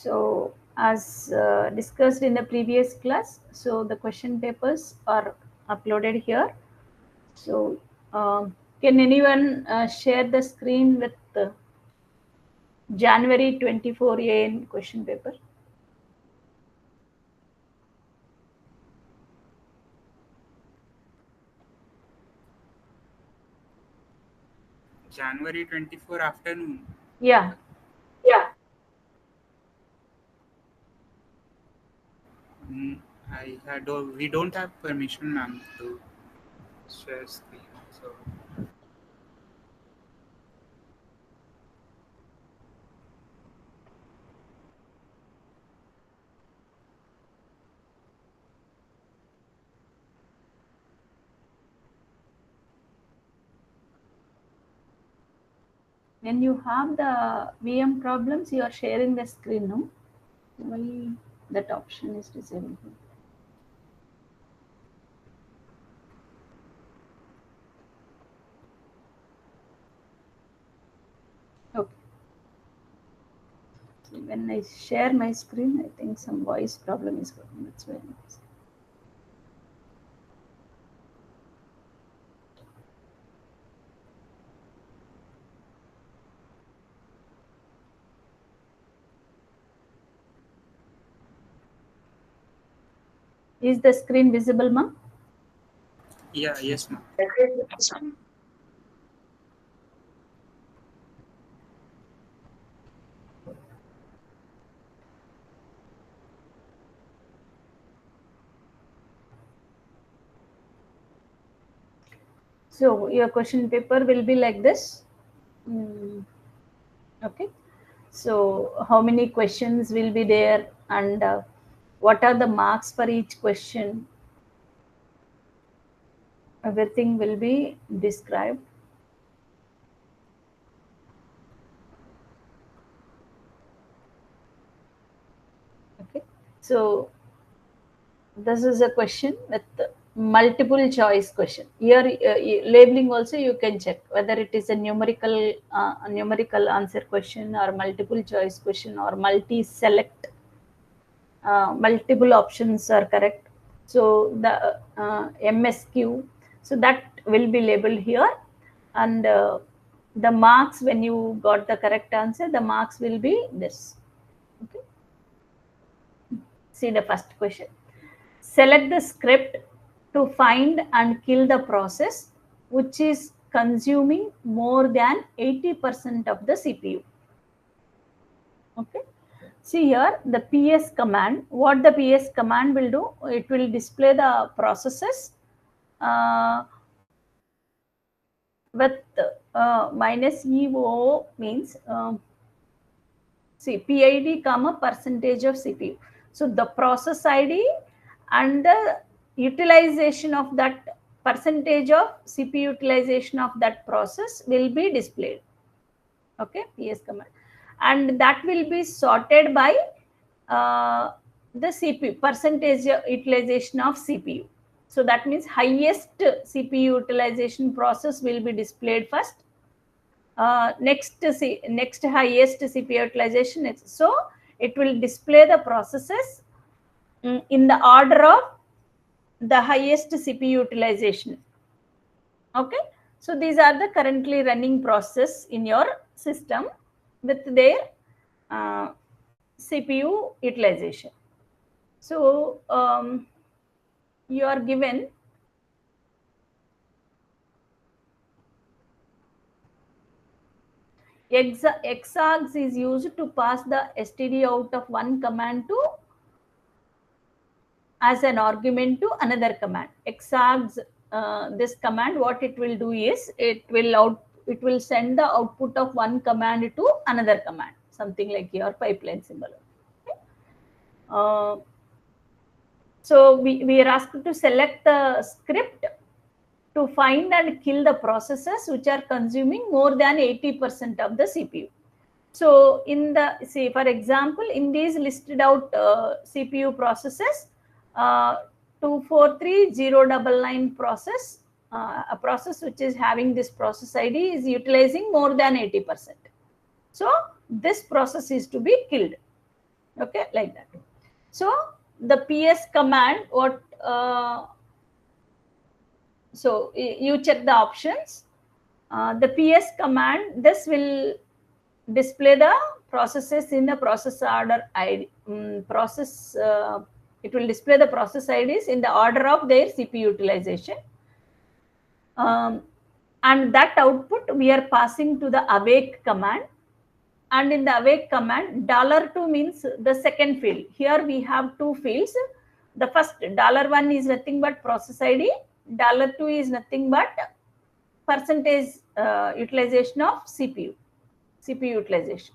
So as discussed in the previous class, so the question papers are uploaded here. So can anyone share the screen with January 24 AN question paper? January 24 afternoon. Yeah. We don't have permission, ma'am, to share screen. So When you have the VM problems, you are sharing the screen, no? Why that option is disabled? Okay. So when I share my screen, I think some voice problem is going. That's why. Is the screen visible, ma'am? yeah, yes, ma'am. So your question paper will be like this. Okay. So how many questions will be there, and what are the marks for each question? Everything will be described. Okay. So this is a question with multiple choice question. Here labeling also you can check whether it is a numerical answer question or multiple choice question or multi select. Multiple options are correct. So the MSQ, so that will be labeled here, and the marks when you got the correct answer, the marks will be this. Okay. See the first question. Select the script to find and kill the process which is consuming more than 80% of the CPU. Okay. See here the PS command. What the PS command will do, it will display the processes with minus EO means see PID comma percentage of CPU. So the process ID and the utilization of that percentage of CPU utilization of that process will be displayed. Okay, PS command, and that will be sorted by the CPU percentage utilization of CPU. So that means highest CPU utilization process will be displayed first. Next highest CPU utilization. So it will display the processes in the order of the highest CPU utilization. Okay, so these are the currently running process in your system with their CPU utilization. So you are given exargs is used to pass the std out of one command to as an argument to another command. Exargs, this command, what it will do is it will send the output of one command to another command, something like your pipeline symbol. Okay. So we are asked to select the script to find and kill the processes which are consuming more than 80% of the CPU. So in the, say for example, in these listed out CPU processes, 243099 process, a process which is having this process ID is utilizing more than 80%. So this process is to be killed. Okay, like that. So the PS command, what so you check the options. The PS command, this will display the processes in the process order ID. It will display the process IDs in the order of their CPU utilization. And that output we are passing to the awake command. And in the awake command, $2 means the second field. Here we have two fields. The first $1 is nothing but process ID. $2 is nothing but percentage utilization of CPU utilization.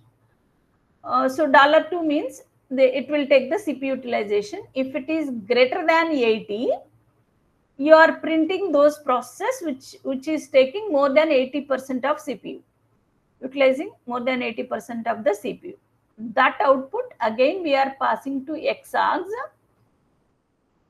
So $2 means it will take the CPU utilization. If it is greater than 80, you are printing those processes which is taking more than 80% of CPU, utilizing more than 80% of the CPU. That output again we are passing to XORs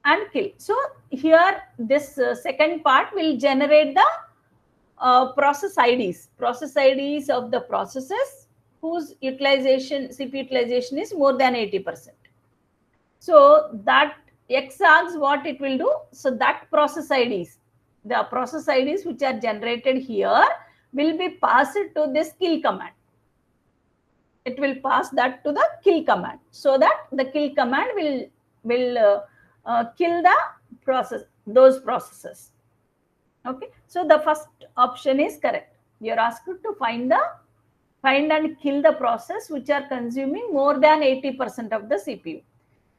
and kill. So here this second part will generate the process IDs of the processes whose utilization, CPU utilization is more than 80%. So that XORs, what it will do, so that process IDs, the process IDs which are generated here will be passed to this kill command. It will pass that to the kill command, so that the kill command will kill the process, those processes. Okay, so the first option is correct. You are asked to find and kill the process which are consuming more than 80% of the CPU.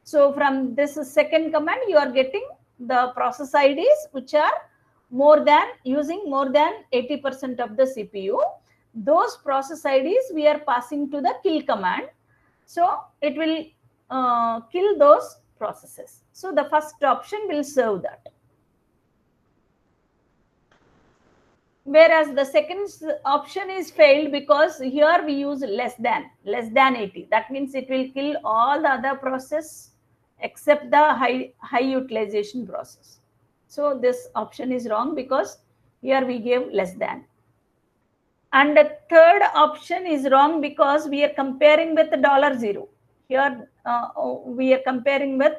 So from this second command, you are getting the process IDs which are using more than 80% of the CPU. Those process IDs we are passing to the kill command. So it will kill those processes. So the first option will serve that. Whereas the second option is failed because here we use less than 80. That means it will kill all the other process except the high utilization process. So this option is wrong because here we gave less than. And the third option is wrong because we are comparing with $0. Here we are comparing with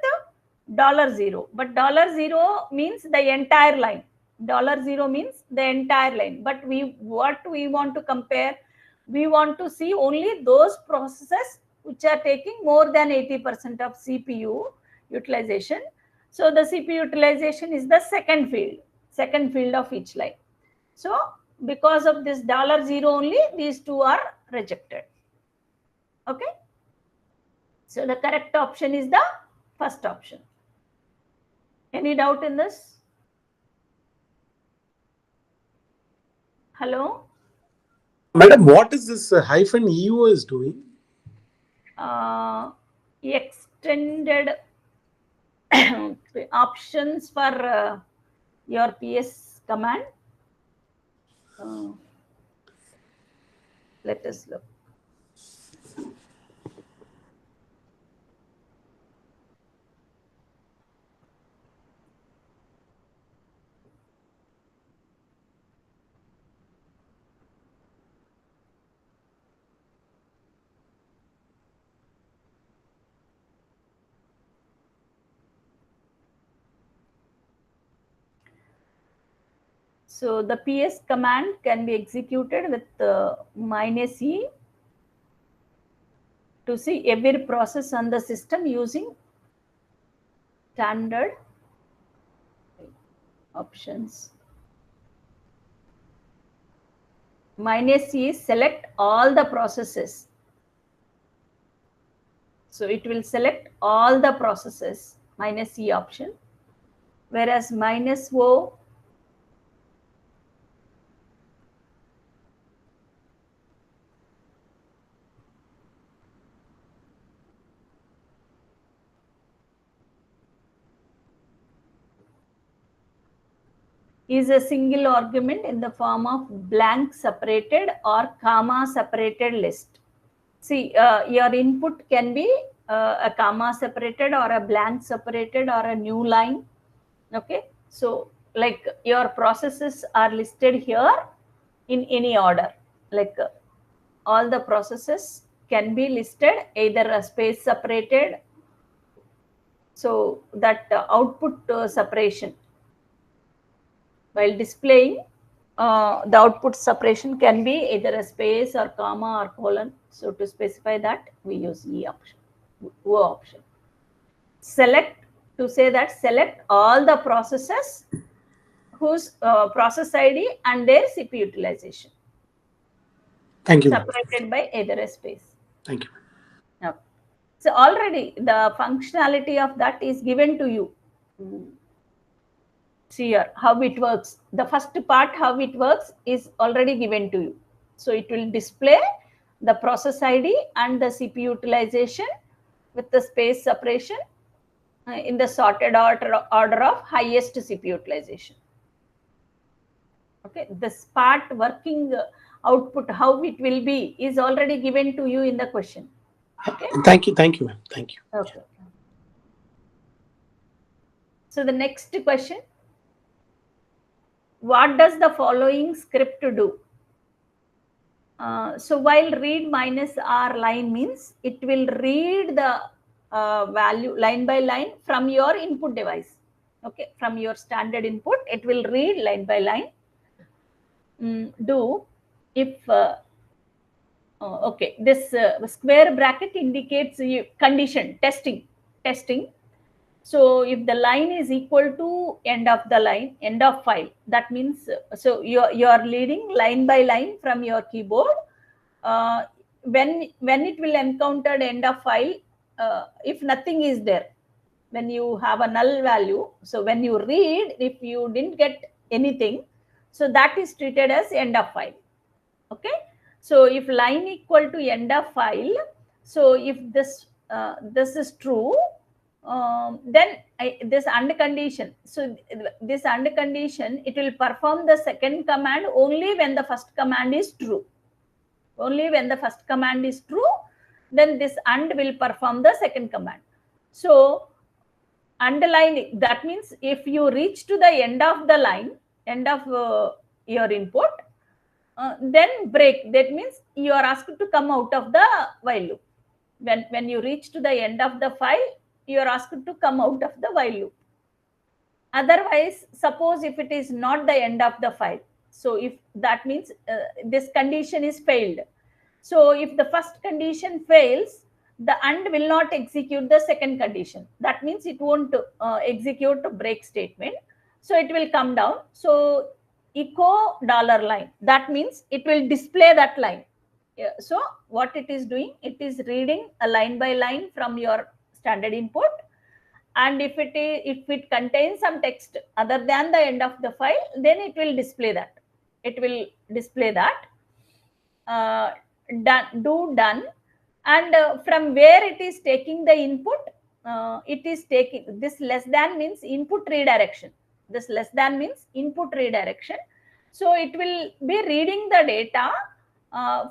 $0, but $0 means the entire line. $0 means the entire line. But what we want to compare, we want to see only those processes which are taking more than 80% of CPU utilization. So the CPU utilization is the second field of each line. So because of this $0 only, these two are rejected. Okay. So the correct option is the first option. Any doubt in this? Hello? Madam, what is this hyphen EO is doing? Extended options for your PS command. Let us look. So the PS command can be executed with -E to see every process on the system using standard options. -E select all the processes. So it will select all the processes, -E option, whereas -O is a single argument in the form of blank separated or comma separated list. See, your input can be a comma separated or a blank separated or a new line. Okay, so like your processes are listed here in any order, like all the processes can be listed either a space separated, so that output separation while displaying the output separation can be either a space or comma or colon. So to specify that, we use E option, O option. Select, to say that select all the processes whose process ID and their CPU utilization. Thank you. Separated by either a space. Thank you. Now, so already the functionality of that is given to you. See here how it works. The first part, how it works, is already given to you. So it will display the process ID and the CPU utilization with the space separation in the sorted order of highest CPU utilization. Okay, this part working output, how it will be, is already given to you in the question. Okay. Thank you, ma'am. Thank you. Okay. So the next question, what does the following script do? So while read minus R line means it will read the value line by line from your input device. Okay, from your standard input, it will read line by line. Do if okay, this square bracket indicates condition testing. So if the line is equal to end of the line, end of file, that means so you are reading line by line from your keyboard. When it will encounter end of file, if nothing is there, when you have a null value, so when you read, if you didn't get anything, so that is treated as end of file. Okay, so if line equal to end of file, so if this is true, then this under condition, so this under condition, it will perform the second command only when the first command is true. Only when the first command is true, then this and will perform the second command. So underline, that means if you reach to the end of the line, end of your input, then break. That means you are asked to come out of the while loop. When you reach to the end of the file, you are asked to come out of the while loop. Otherwise, suppose if it is not the end of the file, so if that means this condition is failed. So if the first condition fails, the and will not execute the second condition. That means it won't execute a break statement. So it will come down. So echo $line. That means it will display that line. Yeah, so what it is doing, it is reading a line by line from your standard input. And if it contains some text other than the end of the file, then it will display that. It will display that. Done. And from where it is taking the input, it is taking this less than means input redirection. This less than means input redirection. So it will be reading the data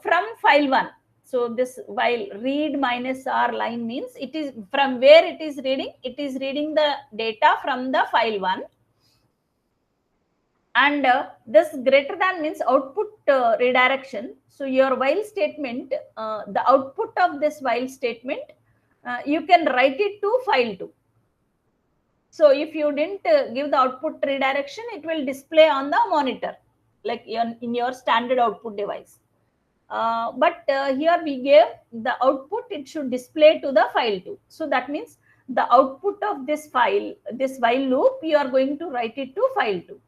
from file 1. So this while read minus R line means it is from where it is reading the data from the file 1. And this greater than means output redirection. So your while statement, the output of this while statement, you can write it to file 2. So if you didn't give the output redirection, it will display on the monitor, like in your standard output device. But here we gave the output, it should display to the file 2. So that means the output of this file, this while loop, you are going to write it to file 2.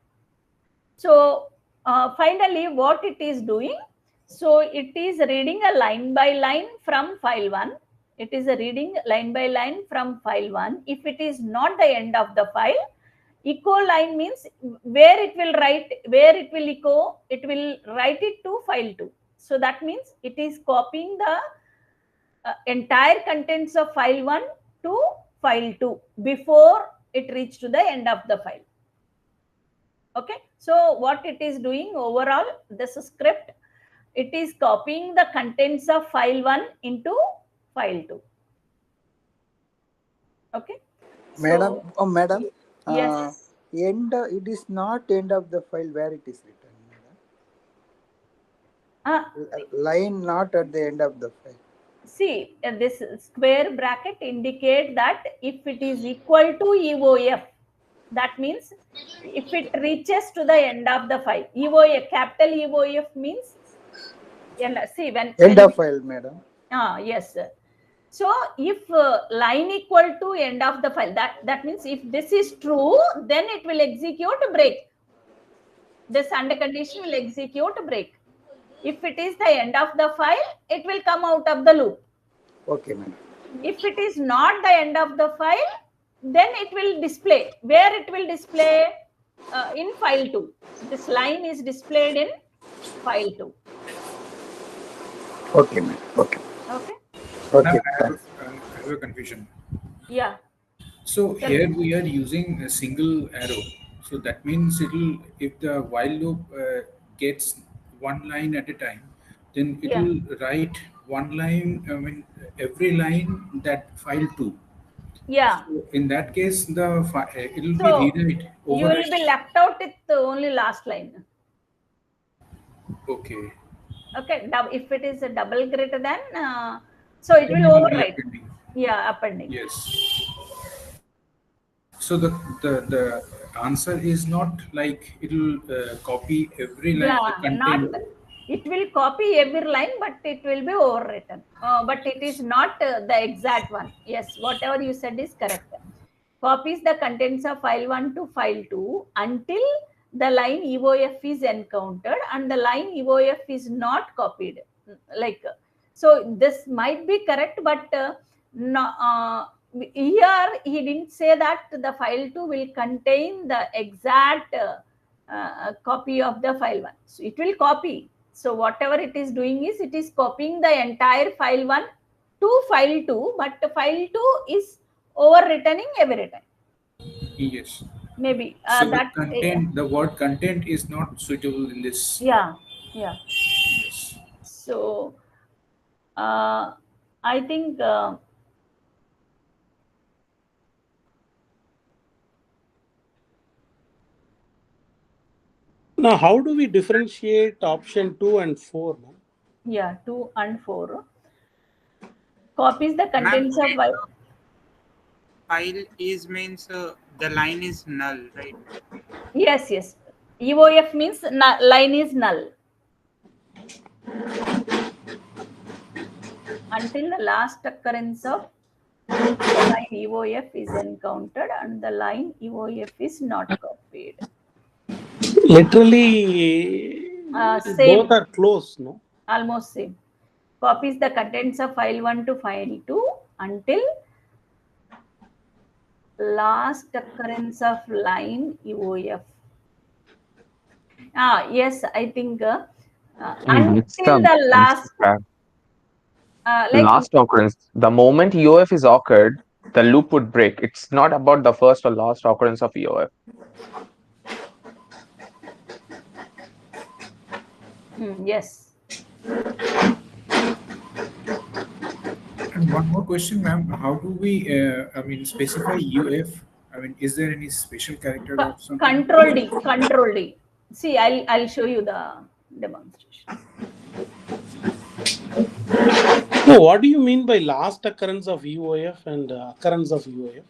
So finally, what it is doing, so it is reading a line by line from file 1. It is a reading line by line from file 1. If it is not the end of the file, echo line means where it will write, where it will echo, it will write it to file 2. So that means it is copying the entire contents of file 1 to file 2 before it reaches to the end of the file. Okay, so what it is doing overall, this script, it is copying the contents of file 1 into file 2. Okay, Madam, so, madam, yes, end, it is not end of the file where it is written, madam. Line not at the end of the file. see, this square bracket indicate that if it is equal to EOF, that means if it reaches to the end of the file. EOF, capital EOF means, see, End of file, madam. Yes. So if line equal to end of the file, that means if this is true, then it will execute break. This under condition will execute break. If it is the end of the file, it will come out of the loop. Okay, madam. If it is not the end of the file, then it will display. Where it will display? In file 2. This line is displayed in file 2. Okay, madam. Okay. Okay. Okay. Ma'am, I have a confusion. Yeah. So here we are using a single arrow. So that means if the while loop gets one line at a time, then it Yeah. will write one line, every line that file 2. Yeah. So in that case, it will So be rewrite you will overwrite. be left out with the only last line. Okay. Okay. If it is a double greater than, so it Then will it will be overwrite. appending. Yeah, appending. Yes. So the answer is not like it will copy every line Yeah, content. not, it will copy every line, but it will be overwritten. But it is not the exact one. Yes, whatever you said is correct. Copies the contents of file 1 to file 2 until the line EOF is encountered and the line EOF is not copied. Like, so this might be correct, but here he didn't say that the file 2 will contain the exact copy of the file 1. So it will copy. So whatever it is doing is it is copying the entire file 1 to file 2, but file 2 is overwritten every time. Yes. Maybe So that. the word content is not suitable in this. Yeah. Yeah. Yes. So I think Now, how do we differentiate option 2 and 4? No? yeah, 2 and 4 copies the contents of File is means the line is null, right? yes, yes. EOF means line is null until the last occurrence of the line EOF is encountered and the line EOF is not copied. Literally, Same. both are close, no? Almost same. Copies the contents of file 1 to file 2 until last occurrence of line EOF. Yes, I think It's until the last, like, last occurrence. The moment EOF is occurred, the loop would break. It's not about the first or last occurrence of EOF. Yes. And one more question, ma'am. How do we, specify UF? Is there any special character or something? Control D. Control D. See, I'll show you the demonstration. No, what do you mean by last occurrence of EOF and occurrence of UOF?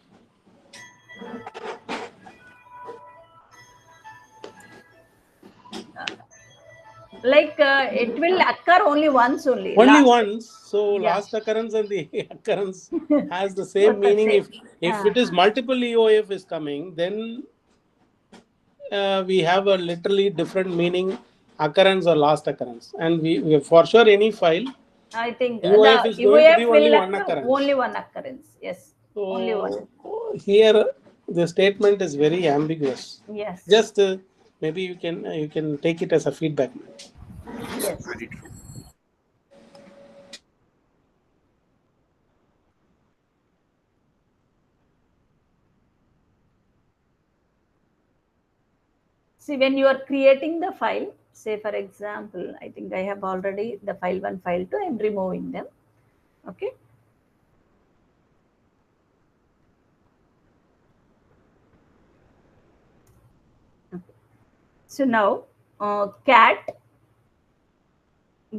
Like it will occur only once only. Only once. So Yeah. last occurrence and the occurrence has the same Both the meaning. same. If it is multiple EOF is coming, then we have a literally different meaning, occurrence or last occurrence. And we for sure any file, I think EOF the is going to be EOF only will one occur occurrence. only one occurrence. Yes. Only one. So here the statement is very ambiguous. Yes. Just maybe you can take it as a feedback. Yes. Very true. See, when you are creating the file, say for example, I think I have already the file 1, file 2, I'm removing them. Okay. So now cat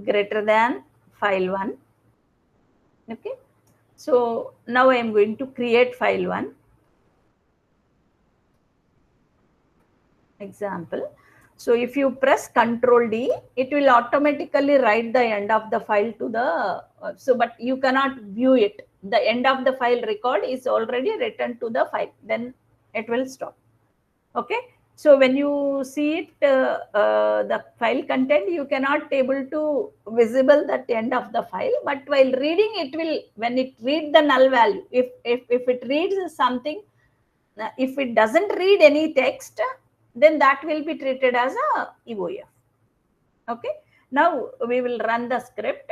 greater than file 1 Okay. So now I am going to create file 1. Example. So if you press Control D, it will automatically write the end of the file to the, but you cannot view it. The end of the file record is already written to the file, then it will stop. Okay. So when you see it, the file content, you cannot able to visible that end of the file, but while reading it will, when it read the null value, if it reads something, if it doesn't read any text, then that will be treated as a EOF. Okay. Now we will run the script.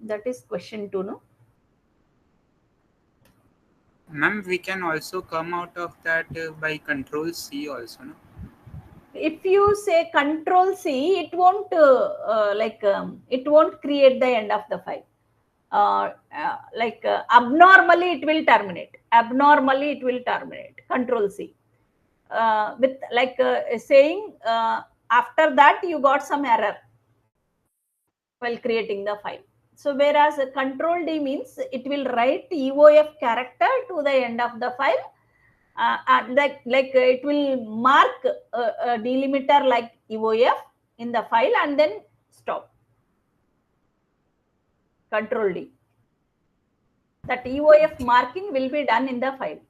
That is question 2, no? Ma'am, we can also come out of that by Control C also, no? If you say Control C, it won't it won't create the end of the file. Abnormally it will terminate. Abnormally it will terminate. Control C. With saying after that you got some error while creating the file. So whereas Control D means it will write EOF character to the end of the file. It will mark a delimiter like EOF in the file and then stop. Control D. That EOF marking will be done in the file.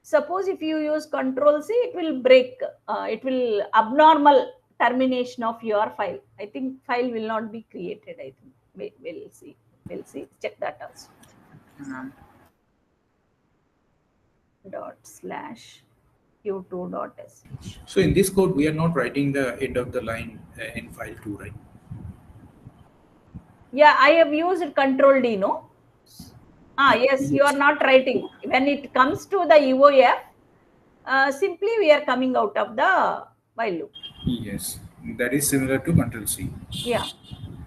Suppose if you use Control C, it will break, it will abnormal termination of your file. I think file will not be created. I think we'll see. We'll see. Check that also. ./q2.sh. So in this code, we are not writing the end of the line in file 2, right? Yeah, I have used Control D, no? Yes, you are not writing. When it comes to the EOF, simply we are coming out of the while loop. Yes, that is similar to Control C. Yeah.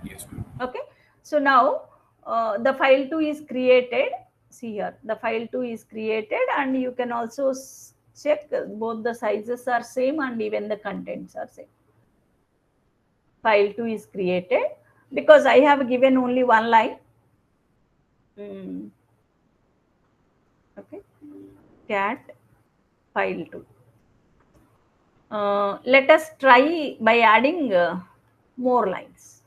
Yes, ma'am. Okay. So now the file 2 is created. See here, the file 2 is created, and you can also check both the sizes are same and even the contents are same. File 2 is created because I have given only one line. Okay. Cat file 2. Let us try by adding more lines.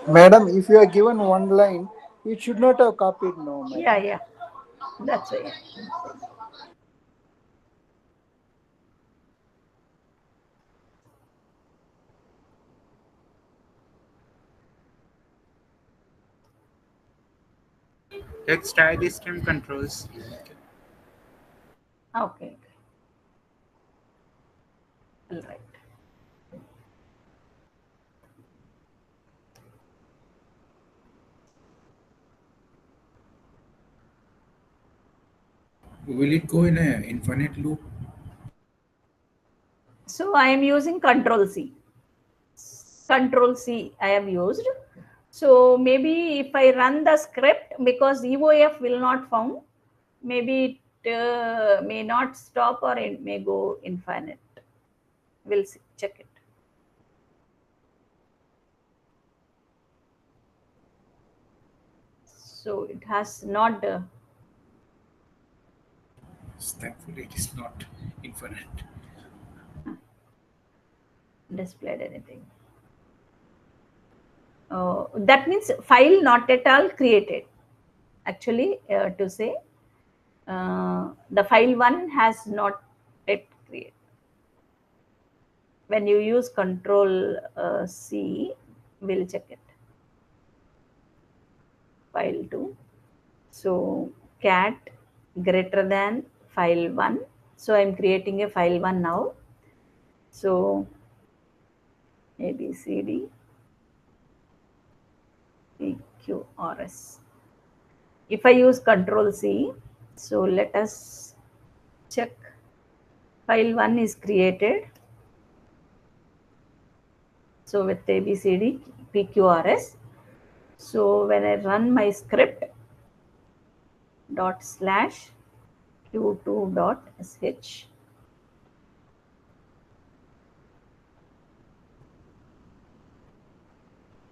Madam, if you are given one line, you should not have copied, no, madam. Yeah. That's why. Let's try this time Control C. Okay. All right. Will it go in an infinite loop? So I am using Control C. Control C I have used. So maybe if I run the script, because EOF will not found, maybe it may not stop or it may go infinite. We'll see. Check it. So it has not. Thankfully, it is not infinite. Displayed anything. That means file not at all created. Actually, to say the file 1 has not yet created. When you use Control C, we'll check it. File 2. So cat greater than file 1. So I'm creating a file 1 now. So ABCD PQRS. If I use Control C, so let us check. File 1 is created. So with ABCD PQRS. So when I run my script ./q2.sh,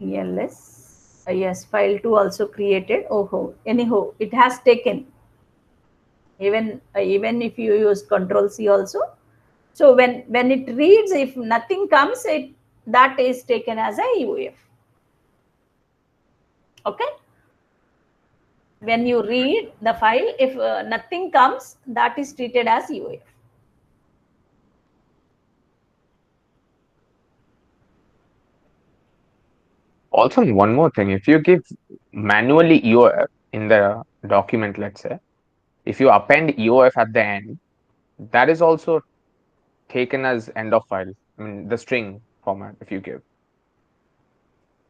ELS Yes, file 2 also created. Oh, anyhow, it has taken. Even if you use Control C also. So when it reads, if nothing comes, that is taken as a EOF. Okay. When you read the file, if nothing comes, that is treated as EOF. Also, one more thing, if you give manually EOF in the document, let's say, if you append EOF at the end, that is also taken as end of file. I mean, the string format, if you give.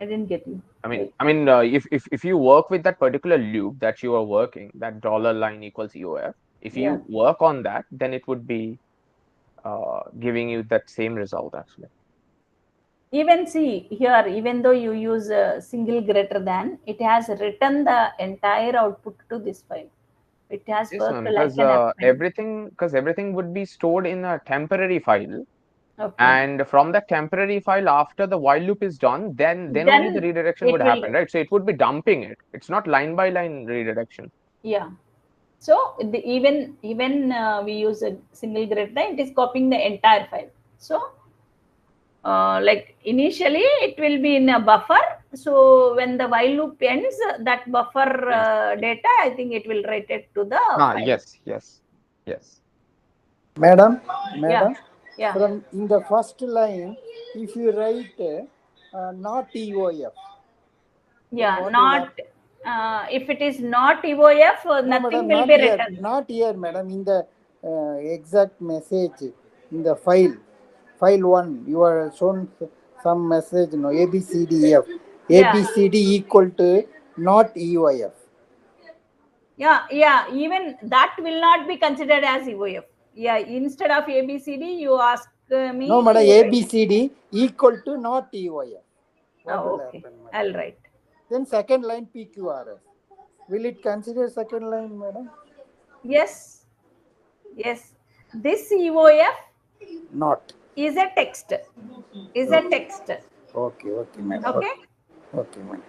I didn't get you. If you work with that particular loop that you are working, that $line equals EOF, if Yeah. you work on that, then it would be giving you that same result actually. Even see here, even though you use a single greater than, it has written the entire output to this file. It has Yes, worked ma'am, like because an append. everything would be stored in a temporary file, Okay. and from that temporary file, after the while loop is done, then only the Then redirection it would will, happen, right? So it would be dumping it. It's not line by line redirection. yeah. So even we use a single greater than, it is copying the entire file. So like initially it will be in a buffer. So when the while loop ends, that buffer data, I think it will write it to the file. Yes. Madam, Yeah. from in the first line, if you write not EOF, Yeah, what will not if it is not EOF, no, nothing madam, will not be here, written. not here, madam. In the exact message in the file 1, you are shown some message, no, ABCDF, Yeah. ABCD equal to not EOF. Yeah, even that will not be considered as EOF. Yeah, instead of ABCD, you ask me. No, madam, ABCD equal to not EOF. What will Okay, happen, madam? I'll write. Then second line PQRS. Will it consider second line, madam? Yes. This EOF Not. is a text. Okay, madam. Okay. Okay, madam.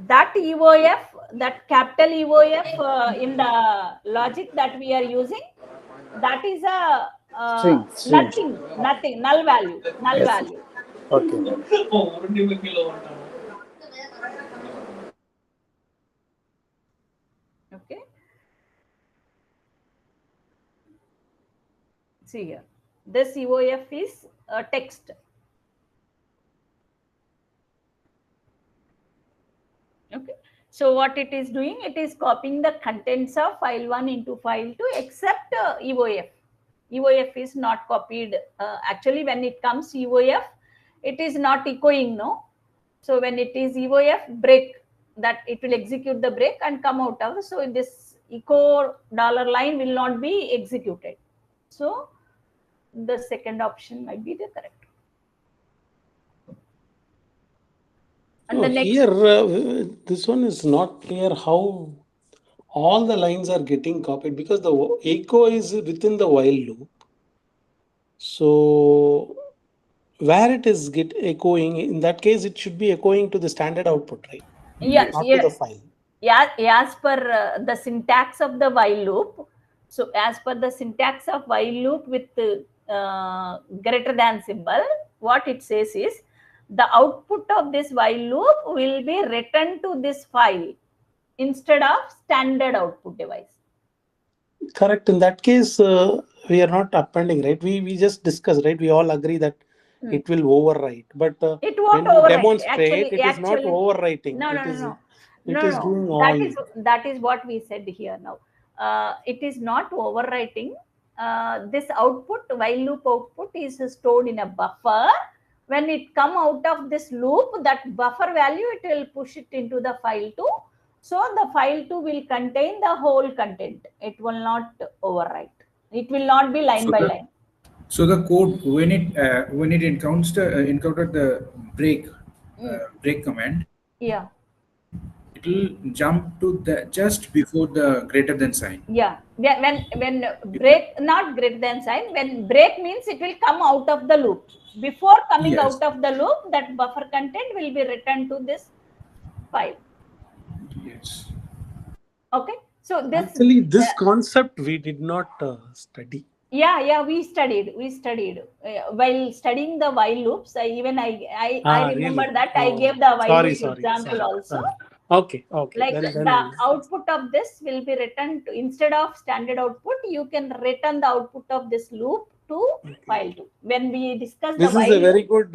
That EOF, that capital EOF in the logic that we are using, that is a String. nothing, null value. Yes. Okay, madam. Okay. See here, this EOF is a text. Okay. So what it is doing, it is copying the contents of file 1 into file 2 except EOF. EOF is not copied. Actually, when it comes EOF, it is not echoing, no. So when it is EOF break, that it will execute the break and come out of. So this echo $line will not be executed. So the second option might be the correct. And the next, here, this one is not clear how all the lines are getting copied, because the echo is within the while loop. So where it is echoing, in that case, it should be echoing to the standard output, right? yes, Not to the file. Yeah, as per the syntax of the while loop. So as per the syntax of while loop with greater than symbol, what it says is the output of this while loop will be written to this file instead of standard output device. Correct. In that case, we are not appending, right? We just discussed, right? We all agree that it will overwrite, but it won't when you overwrite. demonstrate, it is not overwriting. No. It is doing all. That is what we said here now. It is not overwriting. This output, while loop output, is stored in a buffer. When it come out of this loop, that buffer value, it will push it into the file 2. So the file 2 will contain the whole content. It will not overwrite. It will not be line by line. So the code, when it encountered the break command, Yeah. it it will jump to the just before the greater than sign. Yeah, when break, not greater than sign, when break means it will come out of the loop. Before coming Yes. out of the loop, that buffer content will be returned to this file. Yes. Okay, so this Actually, this concept we did not study. yeah, we studied while studying the while loops. I remember Really? that I gave the while Sorry, loop sorry, example also. sorry. Okay. Like Then the output of this will be returned to, instead of standard output, you can return the output of this loop to while loop. When we discuss the this is while a very loop,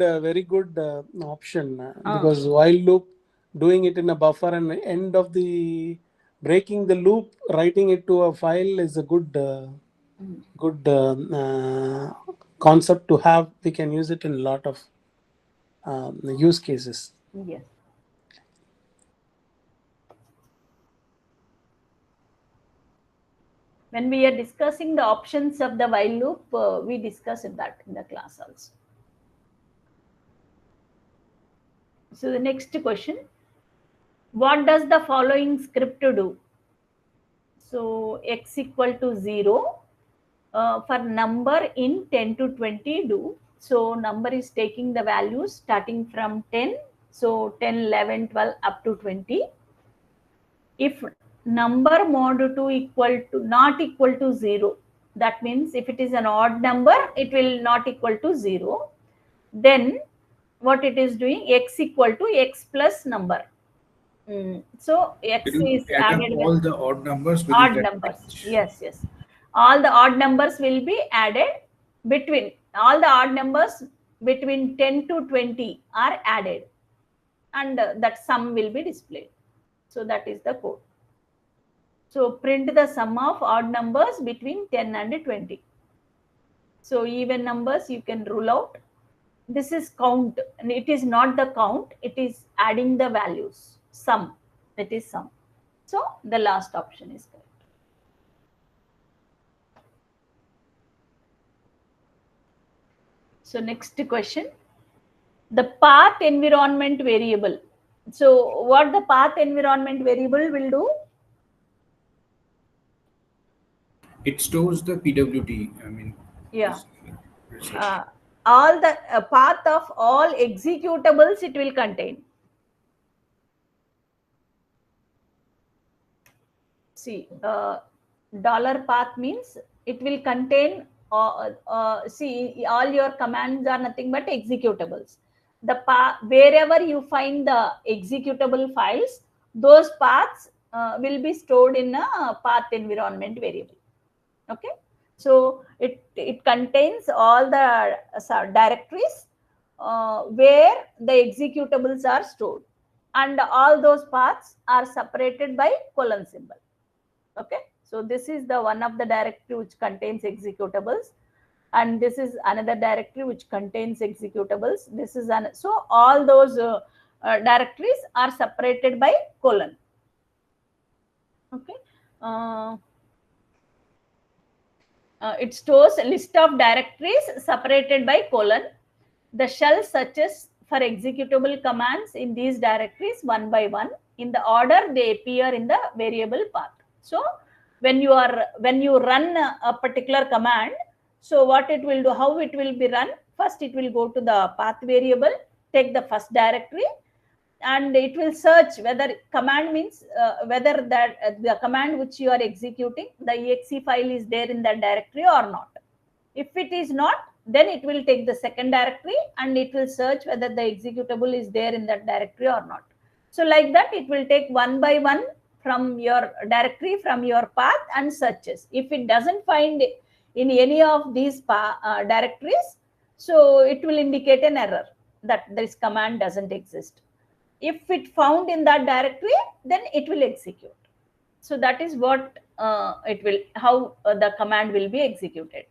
good option because while loop, doing it in a buffer and end of the breaking the loop, writing it to a file is a good concept to have. We can use it in a lot of use cases. yes. When we are discussing the options of the while loop, we discussed that in the class also. So the next question, what does the following script do? So x equal to 0 for number in 10 to 20 do. So number is taking the values starting from 10. So 10, 11, 12 up to 20. If number mod 2 equal to not equal to 0, that means if it is an odd number, it will not equal to 0. Then what it is doing, x equal to x plus number. So x It will is add added up with all the odd numbers within odd that numbers. range. Yes. All the odd numbers will be added between, all the odd numbers between 10 to 20 are added, and that sum will be displayed. So that is the code. So print the sum of odd numbers between 10 and 20. So even numbers you can rule out. This is count, and it is not the count, it is adding the values. Sum, it is sum. So the last option is correct. So next question, the path environment variable. So what the path environment variable will do? It stores the PWT. I mean, Yeah. result. All the path of all executables it will contain. See, dollar path means it will contain, see, all your commands are nothing but executables. The path, wherever you find the executable files, those paths will be stored in a path environment variable. Okay, so it contains all the directories where the executables are stored, and all those paths are separated by colon symbol. Okay, so this is the one of the directory which contains executables, and this is another directory which contains executables. This is so all those directories are separated by colon. Okay, it stores a list of directories separated by colon. The shell searches for executable commands in these directories one by one in the order they appear in the variable path. So when you run a particular command, so what it will do, how it will be run, first it will go to the path variable, take the first directory, and it will search whether command means whether that the command which you are executing, the exe file is there in that directory or not. If it is not, then it will take the second directory and it will search whether the executable is there in that directory or not. So like that, it will take one by one from your directory, from your path, and searches. If it doesn't find in any of these directories, so it will indicate an error that this command doesn't exist. If it found in that directory, then it will execute. So that is what how the command will be executed.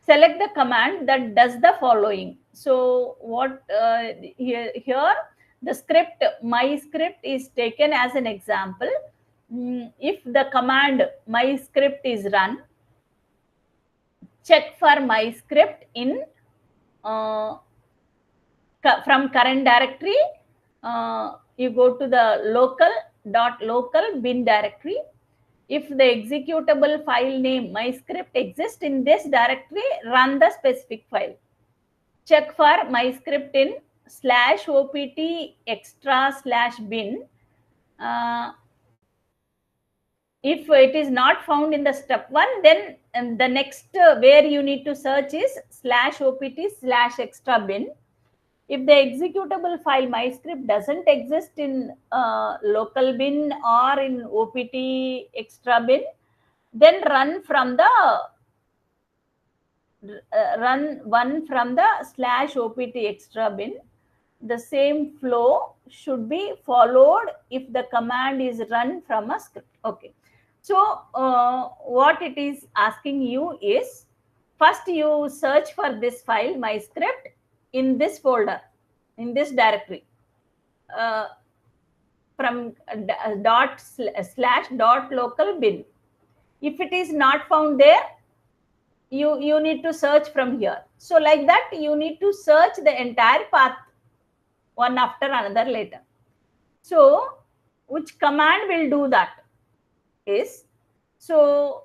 Select the command that does the following. So what here the script, my script, is taken as an example. If the command my script is run, check for my script in from current directory. You go to the local dot local bin directory. If the executable file name my script exists in this directory, run the specific file. Check for my script in /opt extra/bin. If it is not found in the step 1, then the next where you need to search is /opt/extra bin. If the executable file my script doesn't exist in local bin or in opt extra bin, then run one from the /opt extra bin. The same flow should be followed if the command is run from a script. Okay. So what it is asking you is, first you search for this file, my script, in this folder, in this directory, from dot local bin. If it is not found there, you need to search from here. So like that, you need to search the entire path one after another later. So which command will do that is, so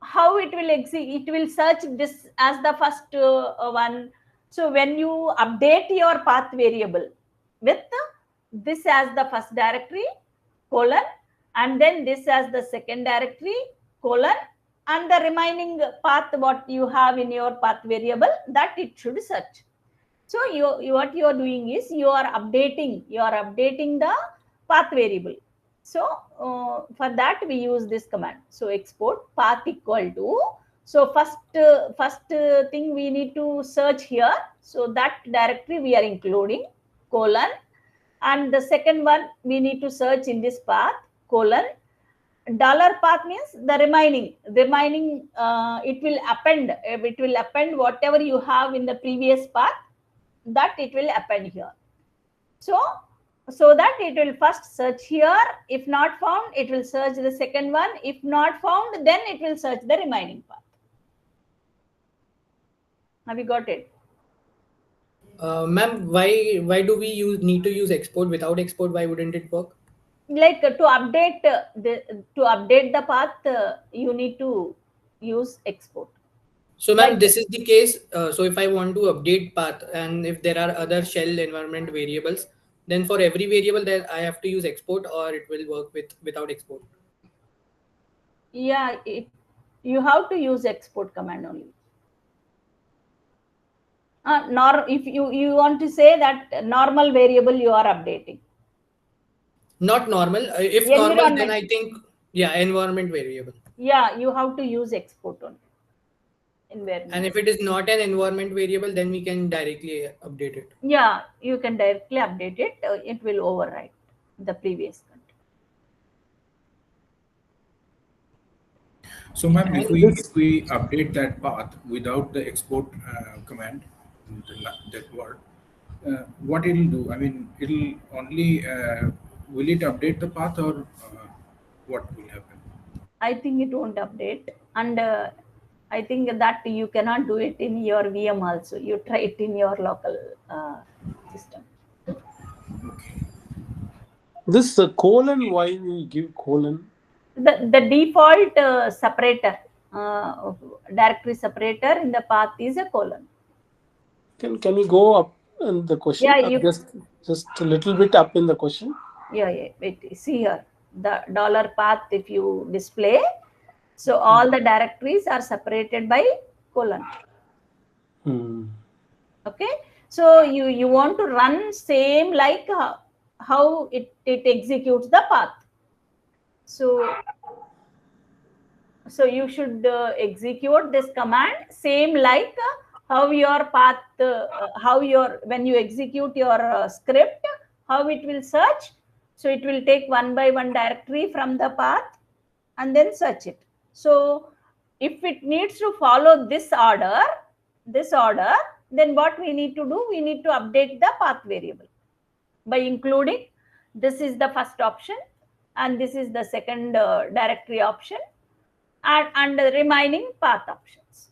how it will it will search this as the first one. So when you update your path variable with this as the first directory, colon, and then this as the second directory, colon, and the remaining path what you have in your path variable, that it should search. So what you are doing is you are updating the path variable. So for that we use this command. So export path equal to, so first thing we need to search here. So that directory we are including, colon, and the second one we need to search in this path, colon. $path means the remaining it will append whatever you have in the previous path, that it will append here. So that it will first search here. If not found, it will search the second one. If not found, then it will search the remaining path. Have you got it? Ma'am, why do we need to use export? Without export, why wouldn't it work? Like to update the path, you need to use export. So ma'am, this is the case. So if I want to update path, and if there are other shell environment variables, then for every variable that I have to use export, or it will work without export? Yeah, you have to use export command only. If you want to say that normal variable you are updating. Not normal. If normal, then I think, yeah, environment variable. Yeah, you have to use export only. Environment. And if it is not an environment variable, then we can directly update it. Yeah, you can directly update it. It will override the previous content. So ma'am, if we update that path without the export command, that word, what it'll do? I mean, it'll only will it update the path, or what will happen? I think it won't update, and I think that you cannot do it in your VM also. You try it in your local system. Okay. This colon, why we give colon? The default separator, directory separator in the path is a colon. Can we go up in the question? Yeah, just a little bit up in the question. Yeah. Wait, see here, the $path, if you display, so all the directories are separated by colon. Okay, so you want to run same like how it executes the path. So you should execute this command same like how your path, when you execute your script, how it will search. So it will take one by one directory from the path and then search it. So if it needs to follow this order, then what we need to do, we need to update the path variable by including this is the first option and this is the second directory option, and the remaining path options.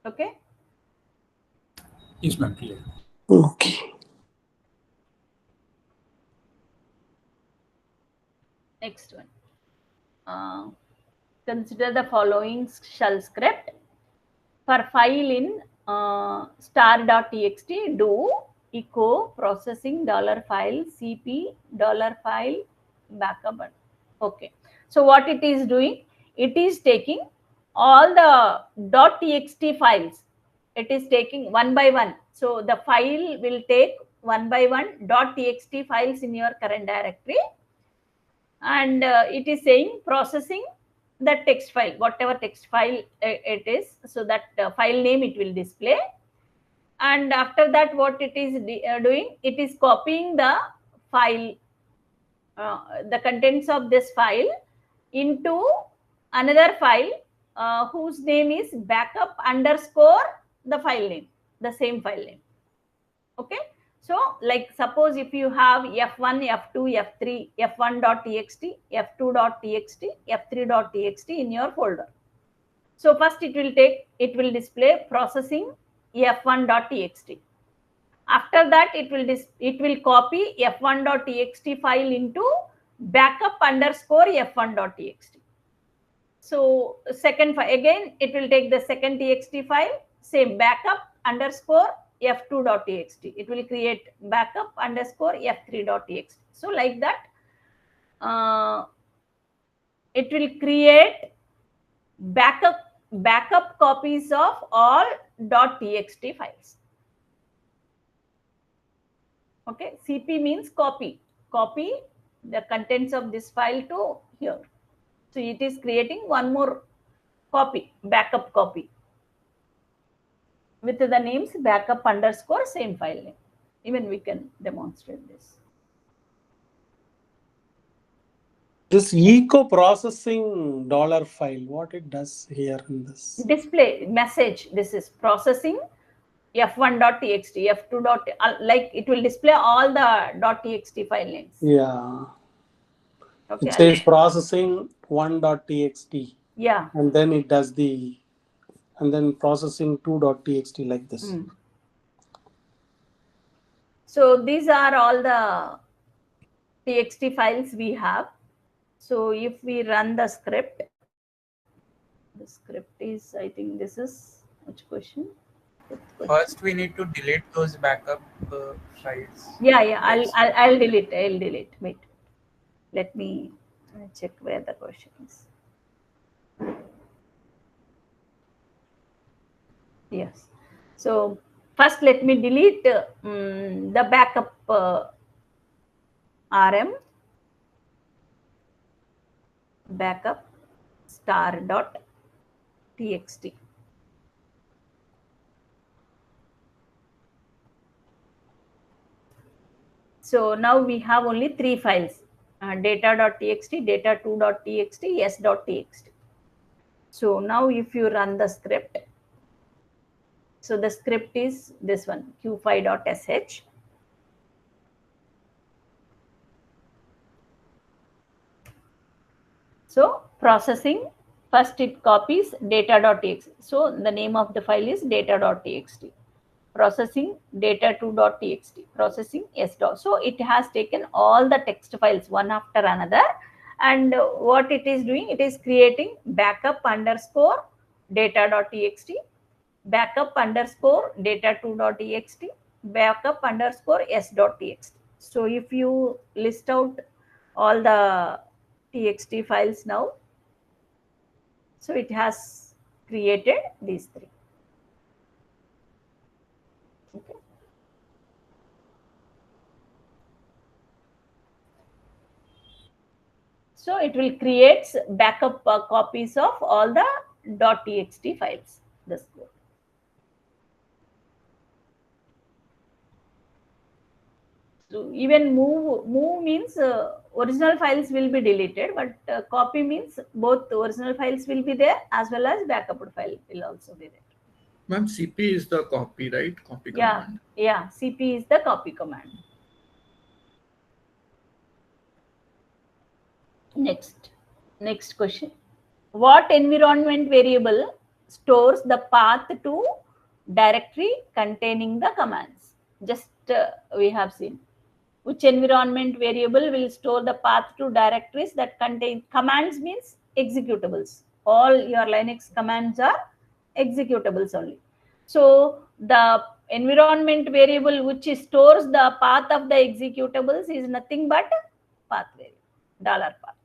Okay. Yes, ma'am. Clear. Okay. Next one. Consider the following shell script. For file in star.txt, do echo processing $file cp $file backup. Okay. So what it is doing? It is taking all the .txt files. It is taking one by one. So the file will take one by one .txt files in your current directory. And it is saying processing the text file, whatever text file it is. So that file name it will display. And after that, what it is doing, it is copying the file, the contents of this file into another file whose name is backup underscore the file name, the same file name. Okay. So like suppose if you have f1, f2, f3, f1.txt, f2.txt, f3.txt in your folder. So first it will display processing f1.txt. After that, it will copy f1.txt file into backup underscore f1.txt. So second file, again it will take the second txt file, same backup underscore f2.txt. It will create backup underscore f3.txt. So like that, it will create backup copies of all .txt files. Okay, cp means copy the contents of this file to here. So it is creating one more copy, backup copy, with the names backup underscore same file name. Even we can demonstrate this. This echo processing $file, what it does here in this? Display message. This is processing f1.txt, f2. Like it will display all the .txt file names. Yeah. Okay. It says processing 1.txt. Yeah. And then it does and then processing 2.txt like this. So these are all the txt files we have. So if we run the script, the script is, I think this is which question? First, we need to delete those backup files. Yeah. I'll delete. Wait. Let me check where the question is. Yes. So first, let me delete the backup rm backup star.txt. So now we have only 3 files, data.txt, data2.txt, s.txt. So now if you run the script, so the script is this one, q5.sh. So processing, first it copies data.txt. So the name of the file is data.txt. Processing data2.txt, processing s. So it has taken all the text files one after another, and what it is doing, it is creating backup underscore data.txt, backup underscore data2.txt, backup underscore s.txt. So if you list out all the txt files now, so it has created these 3. Okay. So it will create backup copies of all the .txt files. This code. So even move means original files will be deleted, but copy means both the original files will be there as well as backup file will also be there. Ma'am, cp is the copy, right? Copy command. Yeah. Cp is the copy command. Next question. What environment variable stores the path to directory containing the commands? Just we have seen. which environment variable will store the path to directories that contain commands means executables. All your Linux commands are executables only. So the environment variable which stores the path of the executables is nothing but path variable, $path.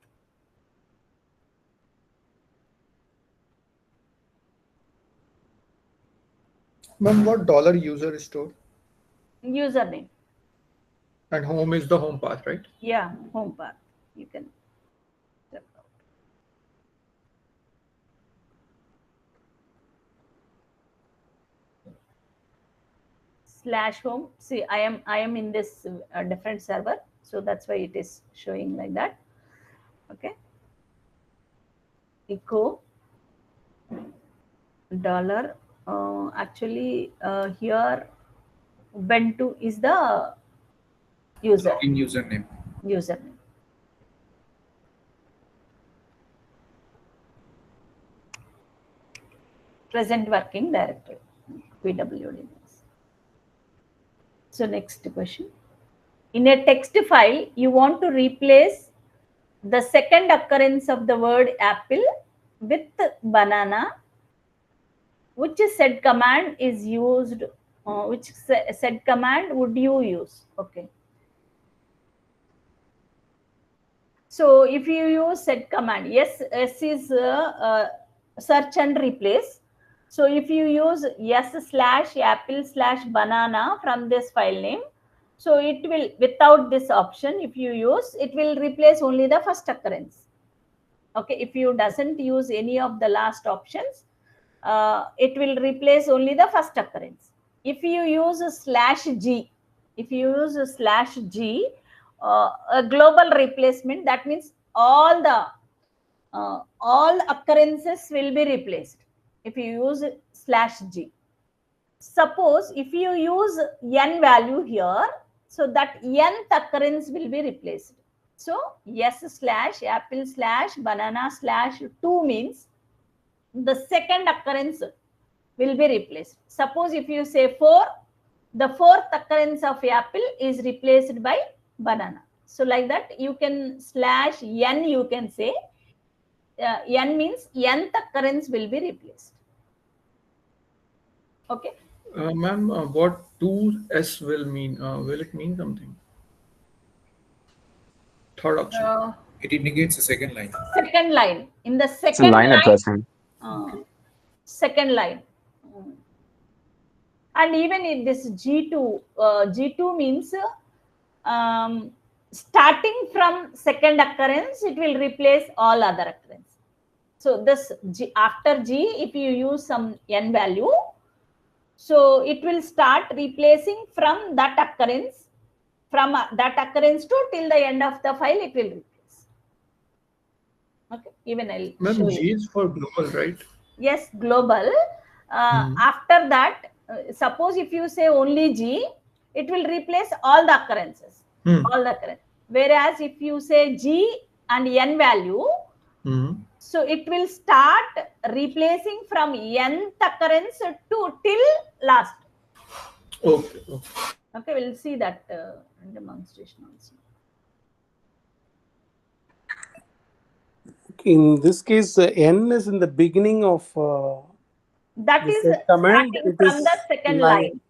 Ma'am, what dollar user is stored? Username. And home is the home path, right? Yeah, home path. You can check out. Slash home. See, I am in this different server, so that's why it is showing like that. Okay. Echo dollar. Actually, here Ubuntu is the user. In username. Username. Present working directory. PWD. So next question. In a text file, you want to replace the second occurrence of the word apple with banana. Which said command is used? Which said command would you use? Okay. So if you use set command, yes, S is search and replace. So if you use s/apple/banana from this file name, so it will, without this option, if you use, it will replace only the first occurrence. Okay, if you doesn't use any of the last options, it will replace only the first occurrence. If you use /g, if you use /g, a global replacement, that means all occurrences will be replaced if you use /g. Suppose if you use n value here, so that nth occurrence will be replaced. So s/apple/banana/2 means the second occurrence will be replaced. Suppose if you say 4, the fourth occurrence of apple is replaced by banana. So like that, you can /n, you can say n means nth occurrence will be replaced. Okay. Ma'am, what 2s will mean? Will it mean something? Third option. It indicates the second line. Second line. In the It's a second line line, addressing. second line. And even in this G2, G2 means starting from second occurrence, it will replace all other occurrence. So this G, after G, if you use some n value, so it will start replacing from that occurrence, to till the end of the file, it will replace. Okay, even I'll show Ma'am, G you. is for global, right? Yes, global. After that, suppose if you say only G, it will replace all the occurrences. All the occurrences. Whereas if you say G and n value, so it will start replacing from nth occurrence to till last. Okay. Okay, we'll see that demonstration also. In this case, n is in the beginning of that is command. starting It from is the second line.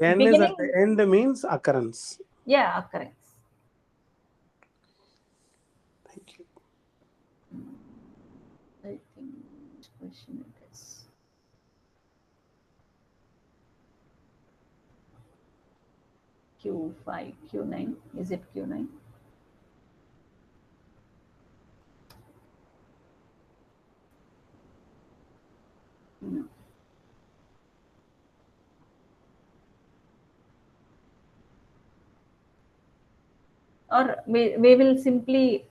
N Beginning, is at the end means occurrence. Yeah, occurrence. Thank you. I think which question it is. Q5, Q9. Is it Q9? No. Or we will simply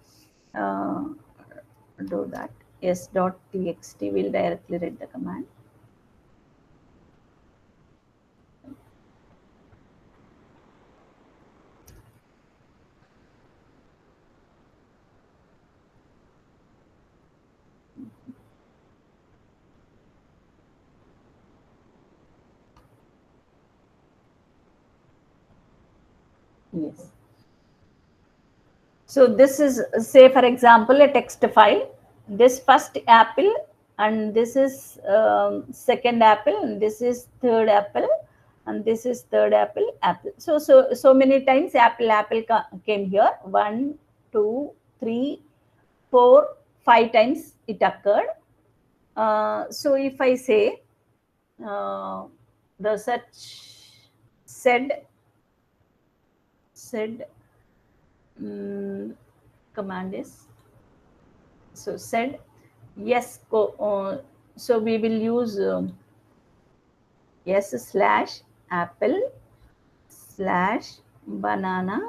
do that. S.txt will directly read the command. Yes. So this is, say for example, a text file. This first apple, and this is second apple, and this is third apple, and this is third apple, apple. So many times apple came here. 1, 2, 3, 4, 5 times it occurred. So if I say the such said command is, so said yes, so we will use yes slash apple slash banana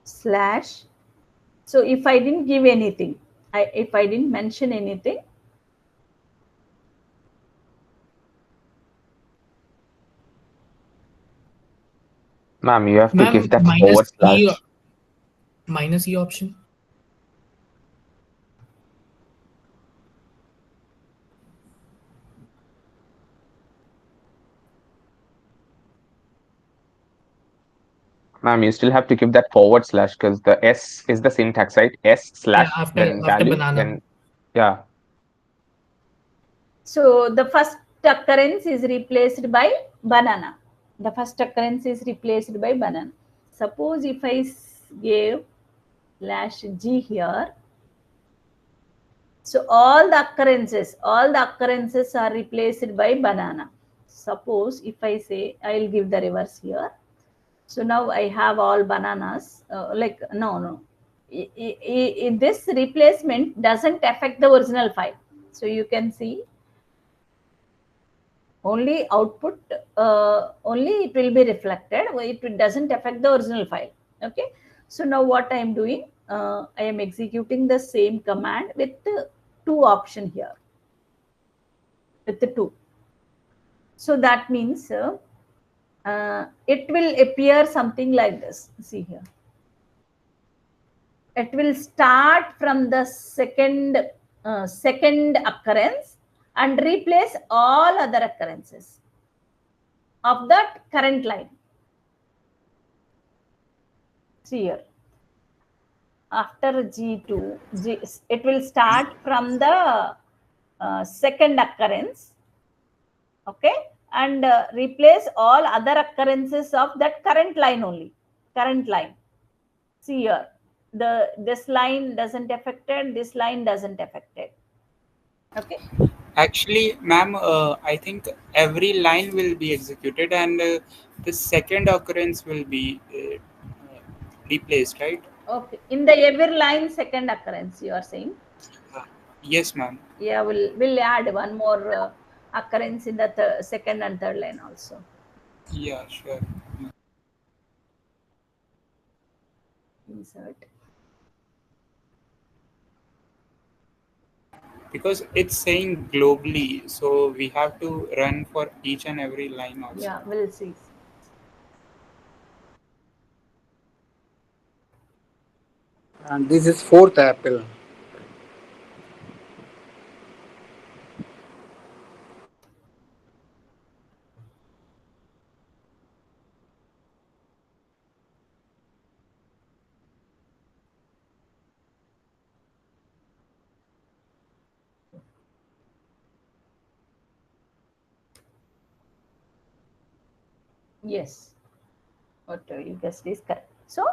slash. So if I didn't give anything, if I didn't mention anything, Ma'am, you have to Ma'am, give that minus forward slash. E, minus E option. Ma'am, you still have to give that forward slash because the S is the syntax, right? S slash after value, banana. then yeah. So the first occurrence is replaced by banana. The first occurrence is replaced by banana. Suppose if I gave slash G here, so all the occurrences are replaced by banana. Suppose if I say, I will give the reverse here. So now I have all bananas. No. This replacement doesn't affect the original file. So you can see only output, only it will be reflected. It doesn't affect the original file. Okay. So now what I am doing, I am executing the same command with two option here. With the 2. So that means it will appear something like this. See here. It will start from the second occurrence and replace all other occurrences of that current line. See here. After G2, it will start from the second occurrence, okay, and replace all other occurrences of that current line only. Current line. See here. This line doesn't affect it, this line doesn't affect it. Okay. Actually, ma'am, I think every line will be executed and the second occurrence will be replaced, right? Okay. In the every line second occurrence, you are saying? Yes, ma'am. Yeah, we'll add one more occurrence in the second and third line also. Yeah, sure. Insert. Because it's saying globally, so we have to run for each and every line also. Yeah, we'll see. And this is fourth apple. Yes. What you guessed is correct. So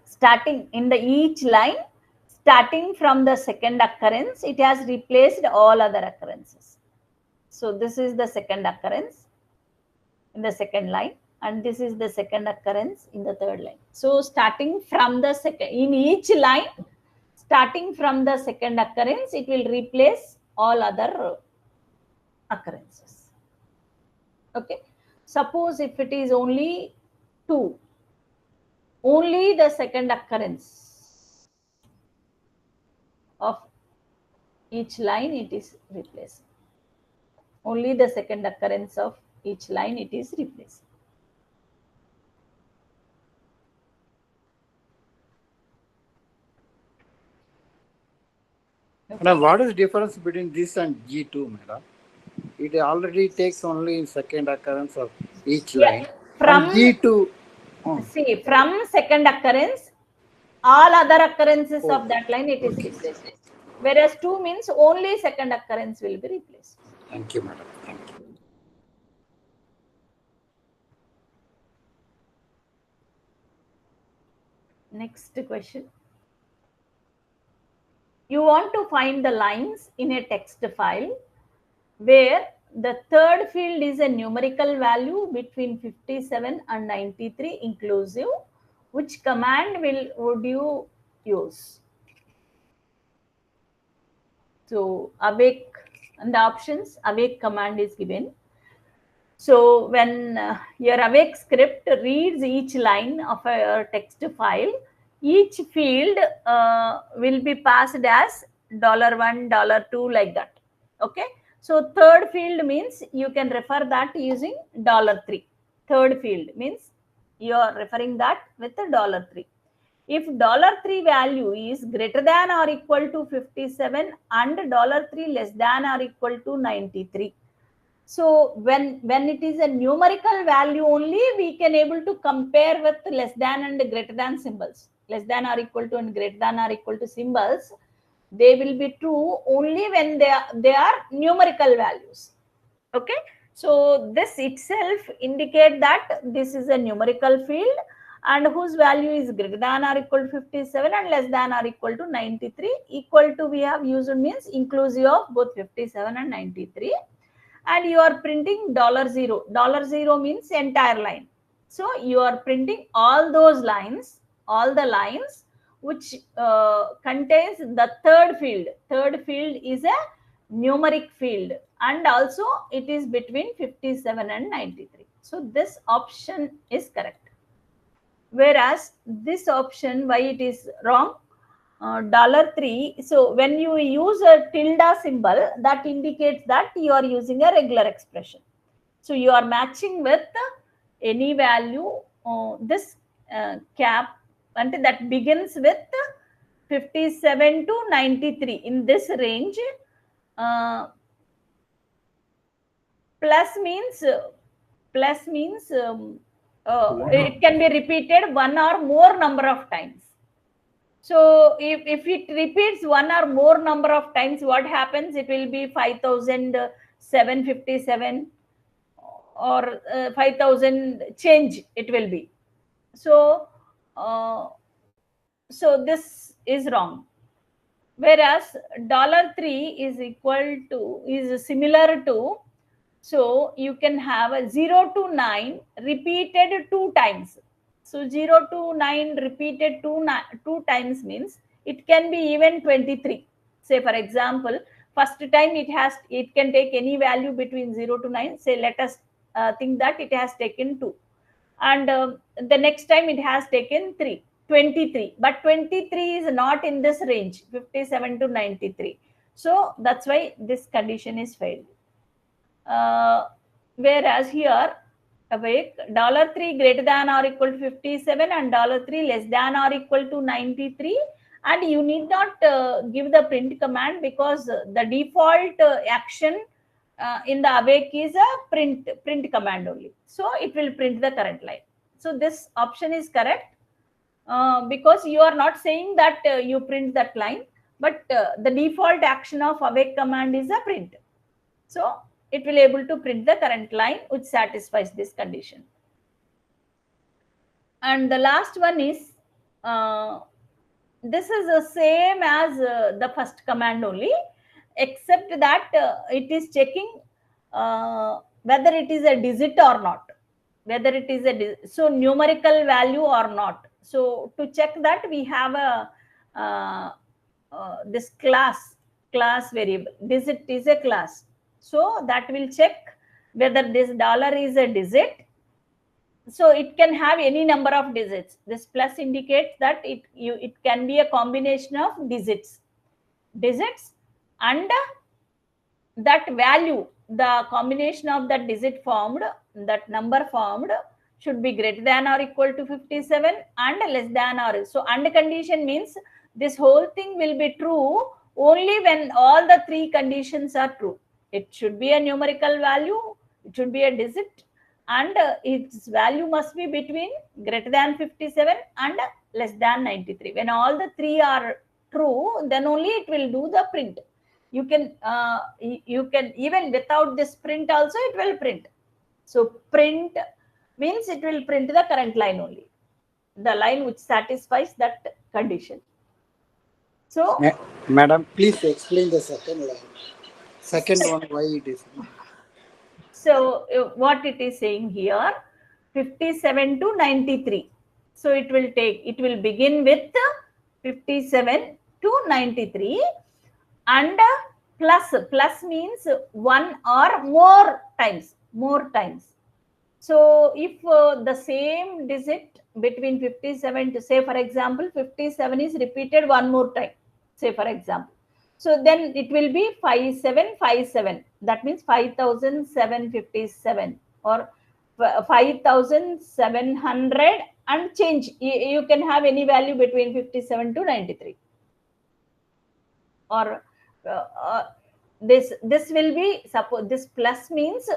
starting in the each line, starting from the second occurrence, it has replaced all other occurrences. So this is the second occurrence in the second line, and this is the second occurrence in the third line. So starting from the second, in each line, starting from the second occurrence, it will replace all other occurrences. Okay. Suppose if it is only 2, only the second occurrence of each line it is replaced. Only the second occurrence of each line it is replaced. Okay. Now, what is the difference between this and G2, madam? It already takes only in second occurrence of each line. From and G2 See, from second occurrence, all other occurrences of that line it is replaced. Whereas 2 means only second occurrence will be replaced. Thank you, madam. Thank you. Next question. You want to find the lines in a text file where the third field is a numerical value between 57 and 93 inclusive. Which command would you use? So awake, and the options, awake command is given. So when your awake script reads each line of a text file, each field will be passed as $1, $2 like that. Okay. So third field means you can refer that using $3. Third field means you are referring that with $3. If $3 value is greater than or equal to 57 and $3 less than or equal to 93. So when it is a numerical value only, we can able to compare with less than and greater than symbols. Less than or equal to and greater than or equal to symbols, they will be true only when they are numerical values. Okay. So this itself indicate that this is a numerical field and whose value is greater than or equal to 57 and less than or equal to 93. Equal to we have used means inclusive of both 57 and 93. And you are printing $0. $0 means entire line. So you are printing all those lines, all the lines which contains the third field. Third field is a numeric field and also it is between 57 and 93. So this option is correct. Whereas this option, why it is wrong? $3. So when you use a tilde symbol, that indicates that you are using a regular expression. So you are matching with any value, this cap, and that begins with 57 to 93 in this range. Plus means it can be repeated one or more number of times. So if it repeats one or more number of times, what happens? It will be 5,757 or 5,000 change it will be. So so this is wrong. Whereas $3 is similar to, so you can have a 0 to 9 repeated 2 times. So 0 to 9 repeated 2 times means it can be even 23. Say for example, first time it can take any value between 0 to 9. Say let us think that it has taken 2. And the next time it has taken 23. But 23 is not in this range, 57 to 93. So that's why this condition is failed. Whereas here, awake, $3 greater than or equal to 57 and $3 less than or equal to 93. And you need not give the print command because the default action in the awake is a print command only. So it will print the current line. So this option is correct because you are not saying that you print that line, but the default action of awake command is a print. So it will able to print the current line which satisfies this condition. And the last one is, this is the same as the first command only, except that it is checking whether it is a digit or not, whether it is a so numerical value or not. So to check that, we have a this class variable. Digit is a class. So that will check whether this $, is a digit. So it can have any number of digits. This plus indicates that it can be a combination of digits and that value, the combination of that digit formed, that number formed should be greater than or equal to 57 and less than or. So and condition means this whole thing will be true only when all the 3 conditions are true. It should be a numerical value, it should be a digit, and its value must be between greater than 57 and less than 93. When all the three are true, then only it will do the print. You can even without this print also it will print. So print means it will print the current line only, the line which satisfies that condition. So Madam, please explain the second line. Second one, why it is. So what it is saying here, 57 to 93. So it will begin with 57 to 93 and plus means one or more times. So if the same digit between 57 to, say for example, 57 is repeated one more time, say for example. So then it will be 5757. That means 5757 or 5700 and change. You can have any value between 57 to 93. Or this will be, suppose this plus means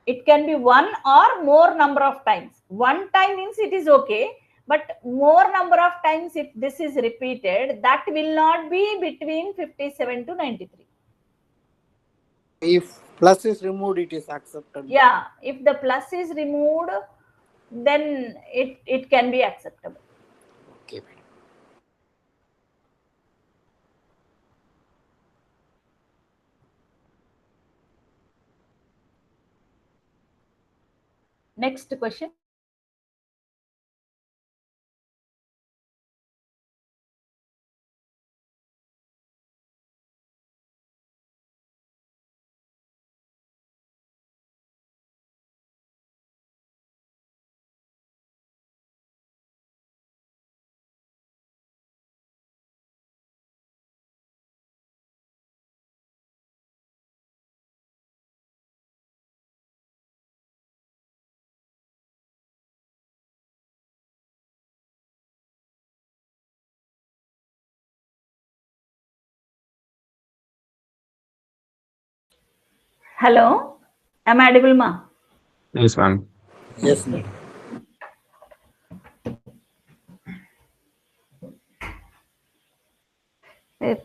it can be one or more number of times. One time means it is okay, but more number of times if this is repeated, that will not be between 57 to 93. If plus is removed, it is accepted. Yeah, if the plus is removed, then it can be acceptable. Okay. Next question. Hello, am I audible, ma? Yes, ma'am. Yes, madam.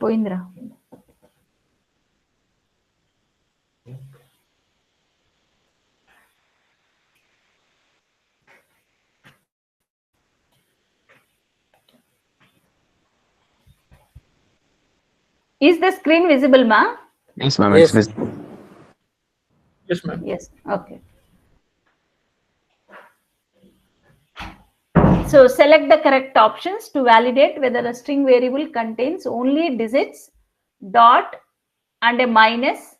Poindra. Is the screen visible, ma? Yes, ma'am. Yes. It's Yes, ma'am. Yes, okay. So select the correct options to validate whether a string variable contains only digits, dot and a minus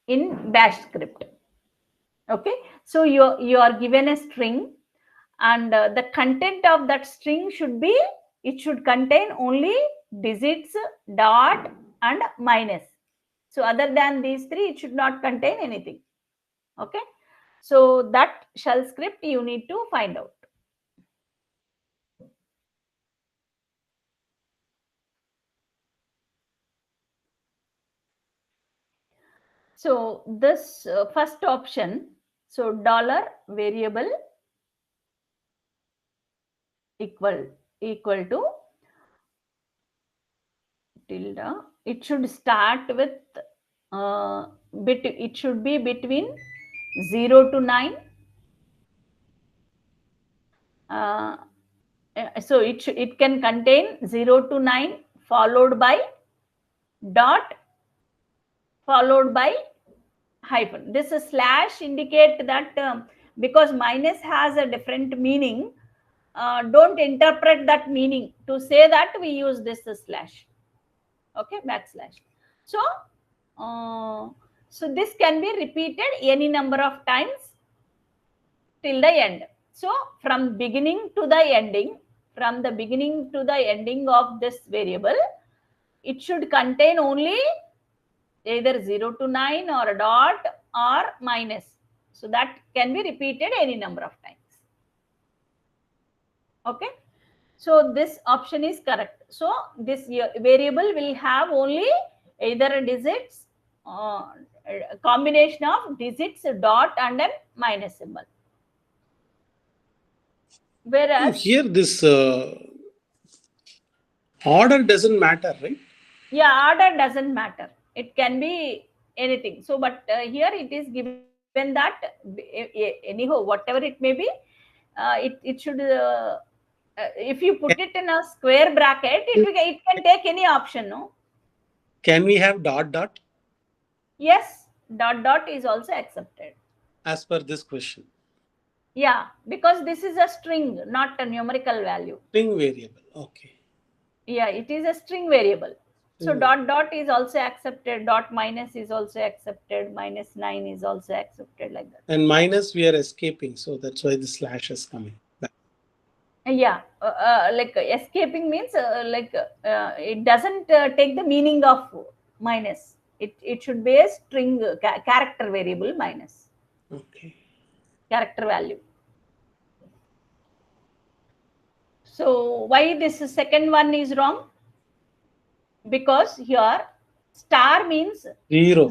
in bash script. Okay, so you are given a string and the content of that string should be, it should contain only digits, dot and minus. So other than these three, it should not contain anything. Okay, so that shell script you need to find out. So this first option, so dollar variable equal to tilde. It should start with it should be between 0 to 9. So it can contain 0 to 9 followed by dot followed by hyphen. This slash indicate that because minus has a different meaning, don't interpret that meaning to say that we use this slash. Okay, backslash. So so this can be repeated any number of times till the end. So from beginning to the ending, from the beginning to the ending of this variable, it should contain only either 0 to 9 or a dot or minus. So that can be repeated any number of times. Okay, so this option is correct. So this variable will have only either a digits, a combination of digits, dot and a minus symbol. Whereas Here this order doesn't matter, right? yeah, order doesn't matter. It can be anything. So, but here it is given that anyhow, whatever it may be, it should. If you put it in a square bracket, it can take any option, no? Can we have dot dot Yes, dot dot is also accepted. as per this question? Yeah, because this is a string, not a numerical value. String variable. Okay. Yeah, it is a string variable. So Hmm. dot dot is also accepted. Dot minus is also accepted. -9 is also accepted, like that. And minus we are escaping, so that's why the slash is coming. Yeah, like escaping means it doesn't take the meaning of minus. It should be a string character variable minus Okay. character value. So why this second one is wrong? Because here star means 0.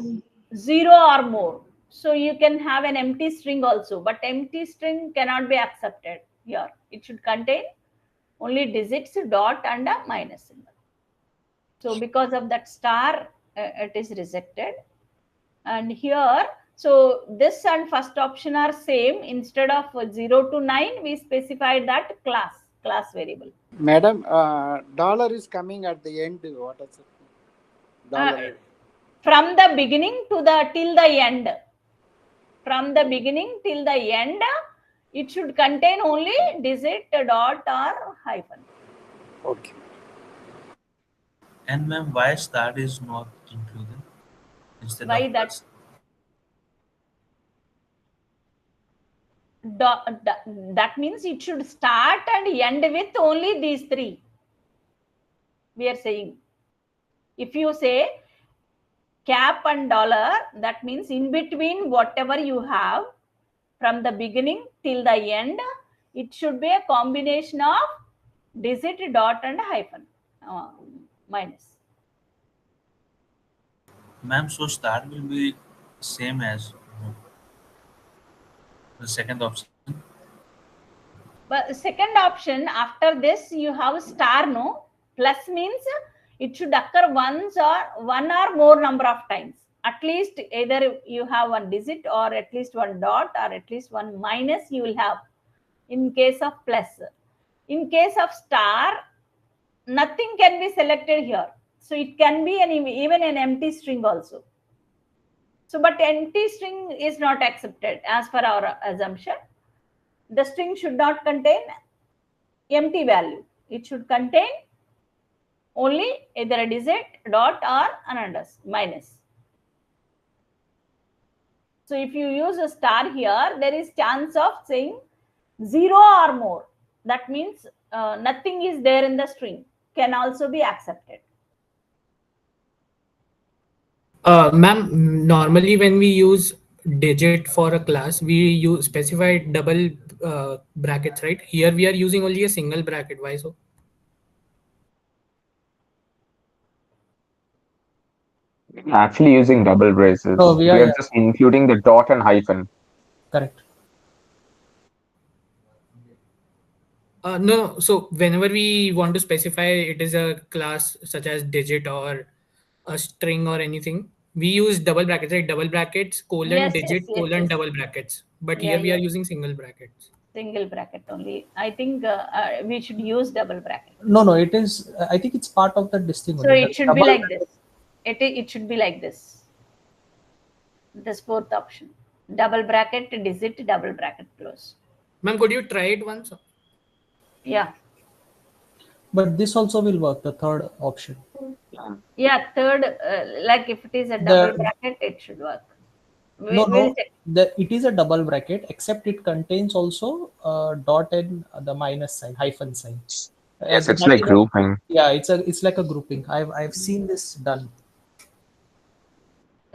0 or more. So you can have an empty string also, but empty string cannot be accepted here. It should contain only digits, dot and a minus symbol. So because of that star, it is rejected. And here, so this and first option are same. Instead of 0 to 9, we specified that class variable. Madam, dollar is coming at the end. What is it? Dollar. From the beginning to the till the end. From the beginning till the end, it should contain only digit, dot or hyphen. Okay. And ma'am, why star is not included instead Why of that? plus? That means it should start and end with only these three. We are saying, if you say cap and dollar, that means in between whatever you have from the beginning till the end, it should be a combination of digit, dot and hyphen minus. Ma'am, so star will be same as the second option. But second option, after this you have star, no? Plus means it should occur once or one or more number of times. At least either you have one digit or at least one dot or at least one minus you will have in case of plus. In case of star, nothing can be selected here. So it can be even an empty string also. So, but empty string is not accepted as per our assumption. The string should not contain empty value. It should contain only either a digit, dot or an minus. So if you use a star here, there is chance of saying 0 or more. That means nothing is there in the string, can also be accepted. Ma'am, normally when we use digit for a class, we use specify double brackets, right? Here we are using only a single bracket. Why so? Actually using double braces. No, we are just including the dot and hyphen. correct. No, so whenever we want to specify it is a class such as digit or a string or anything, we use double brackets, right? Double brackets, colon, Yes, digit, yes, colon, yes. double brackets. But Yeah, here we are yeah. using single brackets. Single bracket only. I think we should use double bracket. No, it is. I think it's part of the distinct. So it should be like this. It should be like this. This fourth option. Double bracket, digit, double bracket, close. Ma'am, could you try it once? Yeah. But this also will work. The third option. Yeah, third, like if it is a double bracket, it should work. No. It is a double bracket, except it contains also dot and the minus sign, hyphen sign. Yes, it's like grouping. Yeah, it's like a grouping. I've seen this done.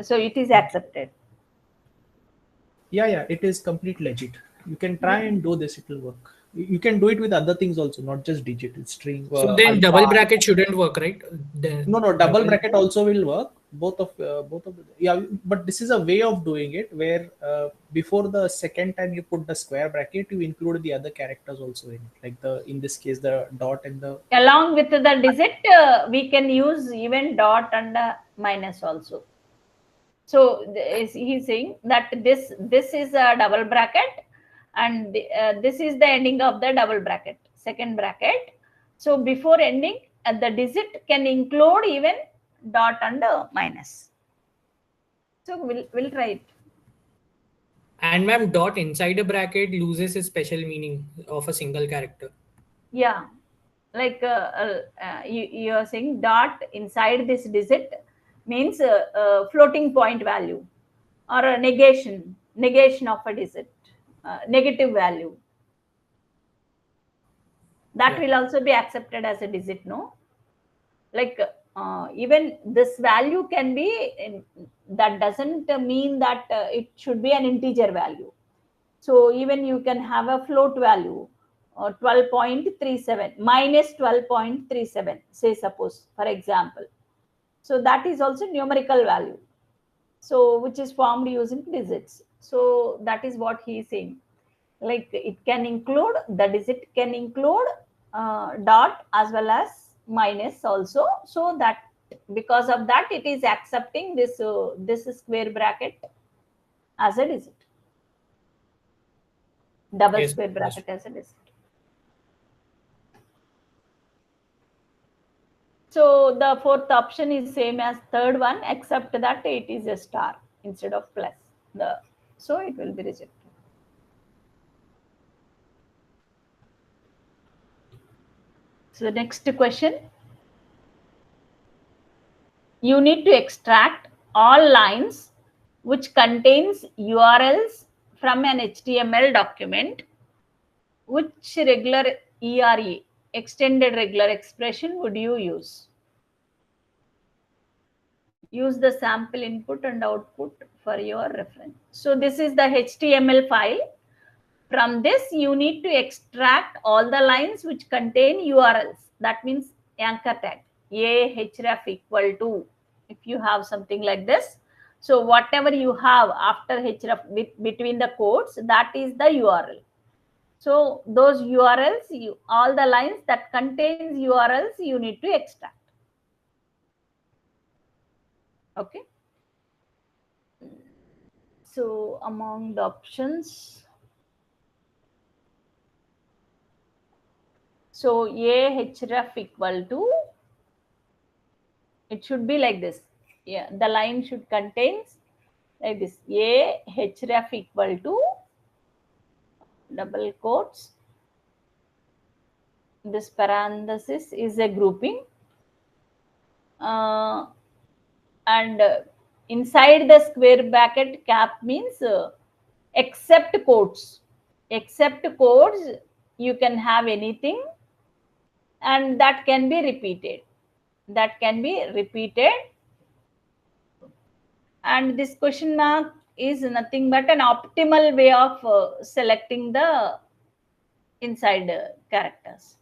So it is accepted. Yeah, it is complete legit. You can try and do this; it will work. You can do it with other things also, not just digit. It's string. So then double bracket shouldn't work, right? No, double bracket also will work, both of yeah, but this is a way of doing it where before the second time you put the square bracket, you include the other characters also in it, like the, in this case, the dot and the Along with the digit, we can use even dot and minus also. So he's saying that this is a double bracket, and this is the ending of the double bracket, second bracket. So before ending, the digit can include even dot and minus. So we'll try it. And ma'am, dot inside a bracket loses its special meaning of a single character. Yeah, like you are saying dot inside this digit means floating point value, or a negation of a digit, negative value. That Yeah. will also be accepted as a digit, no? Like even this value can be, that doesn't mean that it should be an integer value. So even you can have a float value, 12.37 minus 12.37, say, suppose, for example. So that is also numerical value, so which is formed using digits. So that is what he is saying. Like it can include, the digit can include dot as well as minus also. So that because of that, it is accepting this this square bracket as a digit, double Yes, square yes. bracket as a digit. So the fourth option is same as third one, except that it is a star instead of plus. So it will be rejected. So the next question. You need to extract all lines which contains URLs from an HTML document. Which regular ERE, extended regular expression, would you use? Use the sample input and output for your reference. So this is the HTML file. From this, you need to extract all the lines which contain URLs. That means anchor tag, href equal to, if you have something like this. So whatever you have after href between the quotes, that is the URL. So those URLs, all the lines that contains URLs, you need to extract. Okay. So among the options, so href equal to, it should be like this. Yeah, the line should contain like this, href equal to double quotes. This parenthesis is a grouping, and inside the square bracket cap means except quotes. Except quotes, you can have anything, and that can be repeated. That can be repeated. And this question mark is nothing but an optimal way of selecting the inside characters.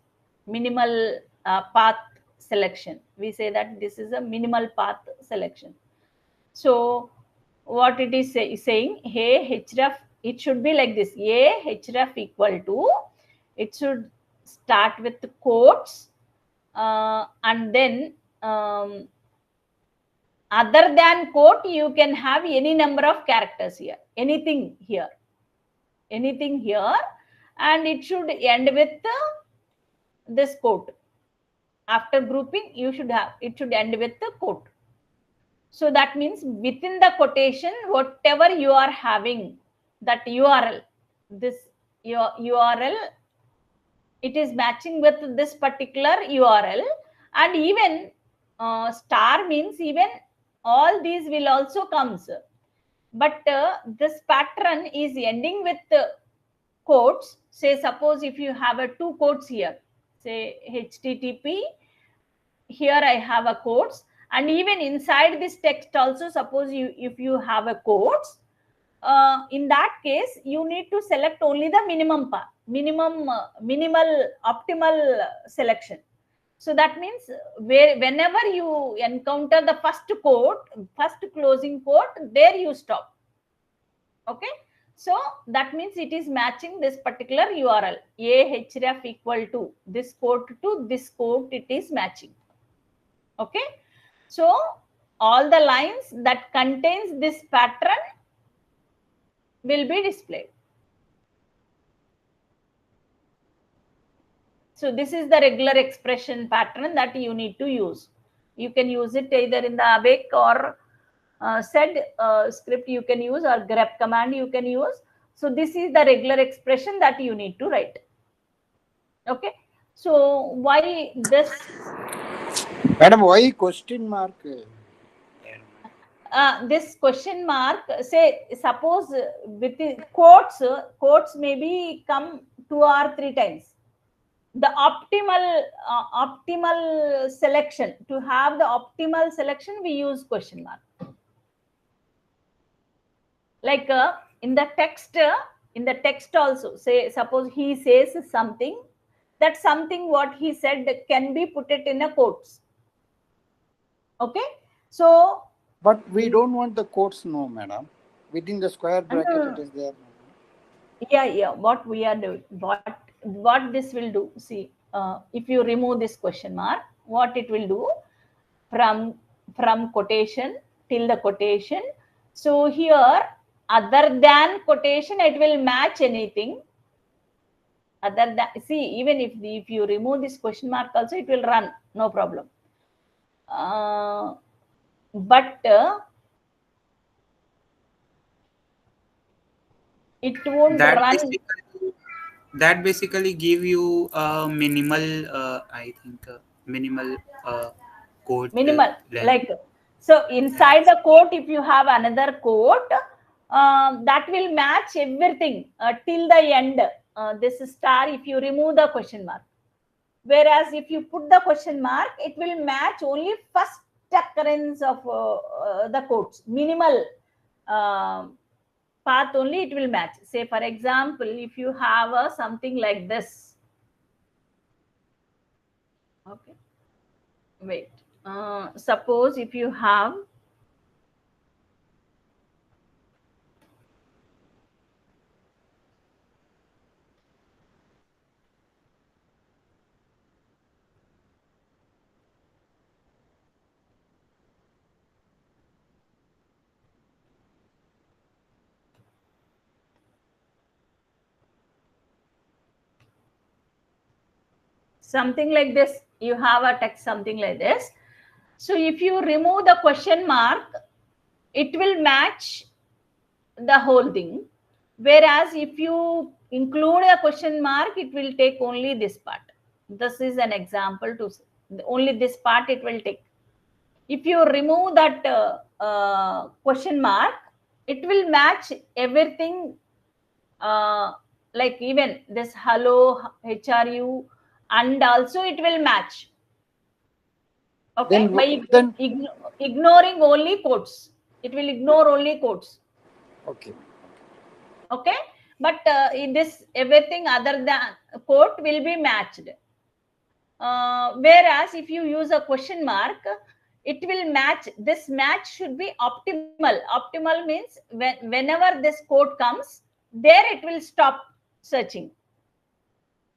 Minimal path selection. We say that this is a minimal path selection. So what it is saying, hey, href, it should be like this, href equal to, it should start with quotes, and then other than quote, you can have any number of characters here, anything here, and it should end with this quote. After grouping, it should end with the quote. So that means within the quotation, whatever you are having, that URL, this your URL, it is matching with this particular URL, and even star means even all these will also comes. But this pattern is ending with quotes. Say, suppose if you have a two quotes here, say HTTP, here I have a quotes, and even inside this text also, suppose if you have a quotes, in that case you need to select only the minimum part, minimal optimal selection. So that means whenever you encounter the first quote, first closing quote, there you stop. Okay. So that means it is matching this particular URL, ahref equal to this quote to this quote, it is matching. Okay. So all the lines that contains this pattern will be displayed. So this is the regular expression pattern that you need to use. You can use it either in the awake or sed script you can use, or grep command you can use. So this is the regular expression that you need to write. Okay. So why this? Madam, why question mark? This question mark, say suppose with the quotes maybe come 2 or 3 times. The optimal selection, to have the optimal selection, we use question mark. Like in the text also, say suppose he says something, that something what he said can be put it in a quotes. Okay. So but we don't want the quotes, no, madam. Within the square bracket it is there. Yeah, what we are doing, what this will do, see, if you remove this question mark, what it will do, from quotation till the quotation. So here, other than quotation, it will match anything. Other than, see, even if you remove this question mark also, it will run, no problem. But it won't run. That basically give you a minimal, I think, minimal code. Minimal, like, so inside the quote, if you have another quote, that will match everything till the end. This star, if you remove the question mark. Whereas if you put the question mark, it will match only first occurrence of the quotes. Minimal path only it will match. Say for example, if you have something like this. Okay. Wait. Suppose if you have something like this, you have a text something like this. So if you remove the question mark, it will match the whole thing. Whereas if you include a question mark, it will take only this part. This is an example to only this part it will take. If you remove that question mark, it will match everything, like even this hello, HRU, and also it will match. Okay, by ignoring only quotes, it will ignore only quotes. Okay. Okay, but in this everything other than quote will be matched. Whereas if you use a question mark, it will match. This match should be optimal. Optimal means whenever this quote comes, there it will stop searching.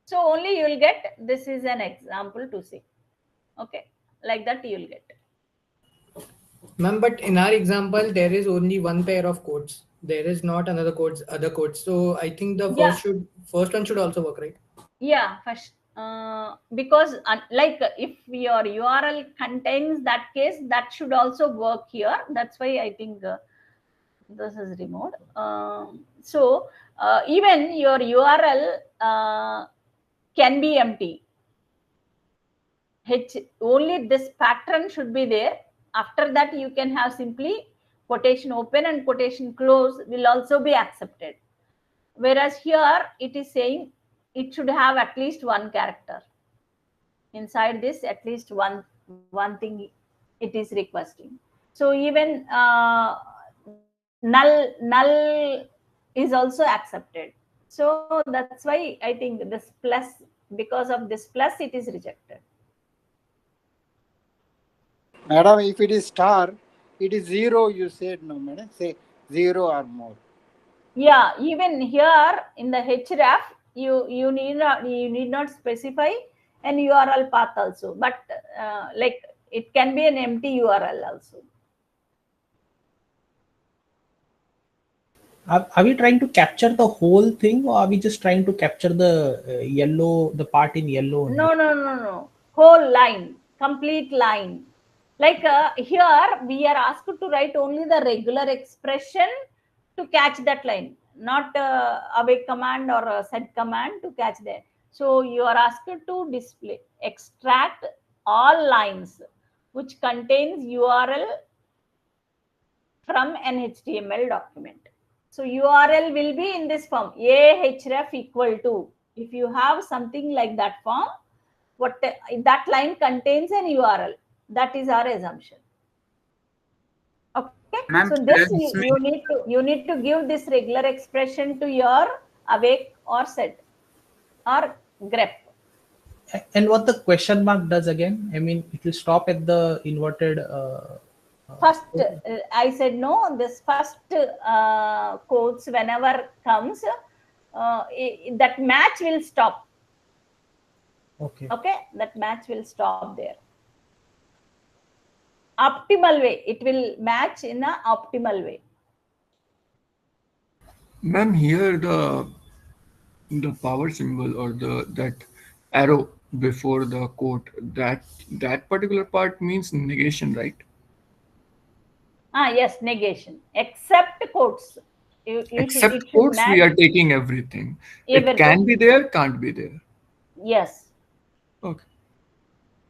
So only you will get, this is an example to see. Okay, like that you will get. Ma'am, but in our example, there is only one pair of quotes. There is not another quotes, other quotes. So I think the first one should also work, right? Yeah, first, because like if your URL contains that case, that should also work here. That's why I think this is removed. So even your URL can be empty. Only this pattern should be there. After that, you can have simply quotation open and quotation close will also be accepted. Whereas here it is saying it should have at least one character. Inside this, at least one thing it is requesting. So even null is also accepted. So that's why I think this plus, because of this plus, it is rejected. Madam, if it is star, it is 0, you said, no, madam. Say 0 or more. Yeah, even here in the href, you need not specify an URL path also, but like it can be an empty URL also. Are we trying to capture the whole thing, or are we just trying to capture the yellow, the part in yellow only? No. Whole line, complete line. Like here, we are asked to write only the regular expression to catch that line, not await command or set command to catch that. So you are asked to display, extract all lines which contains URL from an HTML document. So URL will be in this form, ahref equal to. If you have something like that form, what that line contains an URL. That is our assumption. Okay. Ma'am, So this plus you need to give this regular expression to your awake or set or grep. And what the question mark does again? I mean, it will stop at the inverted. First, I said no. This first quotes whenever comes, that match will stop. Okay. Okay, that match will stop there. Optimal way, it will match in a optimal way. Ma'am, here the power symbol or that arrow before the quote, that particular part means negation, right? Yes, negation. Except quotes. Except It should quotes, we match are taking everything. It everything. can be there, can't be there. Yes. Okay.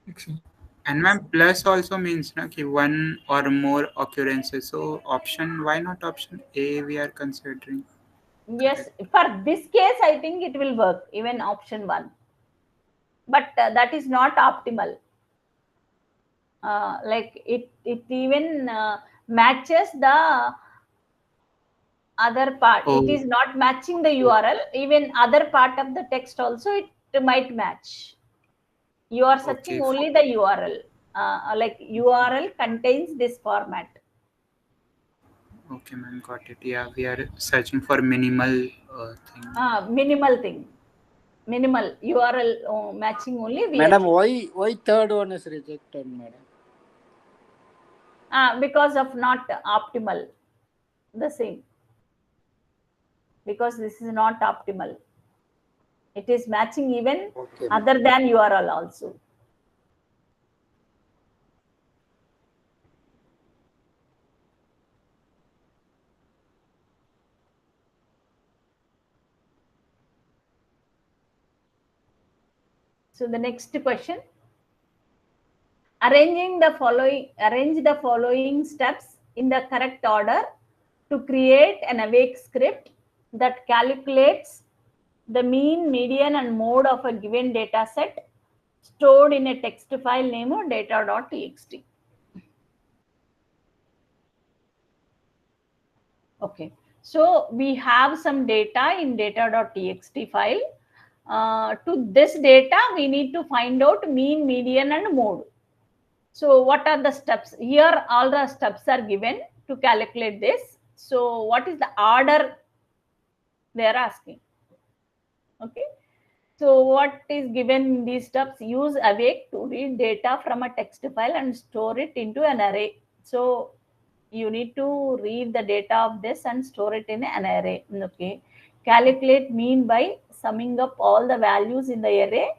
Excellent. and ma'am, plus also means na ki one or more occurrences. So option, why not option A we are considering? Yes, for this case, I think it will work, even option 1. But that is not optimal. Like it even matches the other part. Oh. It is not matching the URL. Even other part of the text also, it might match. You are searching Okay. only the URL. Like URL contains this format. Okay, ma'am, got it. Yeah, we are searching for minimal thing. Minimal thing. Minimal URL matching only. Madam, why third one is rejected, madam? Because of not optimal. The same. Because this is not optimal. It is matching even other than URL also. So the next question. Arrange the following steps in the correct order to create an awake script that calculates the mean, median, and mode of a given data set stored in a text file named data.txt. Okay, so we have some data in data.txt file. To this data, we need to find out mean, median, and mode. So what are the steps? Here all the steps are given to calculate this. So what is the order they are asking? Okay. So what is given in these steps? Use awake to read data from a text file and store it into an array. So you need to read the data of this and store it in an array. Okay. Calculate mean by summing up all the values in the array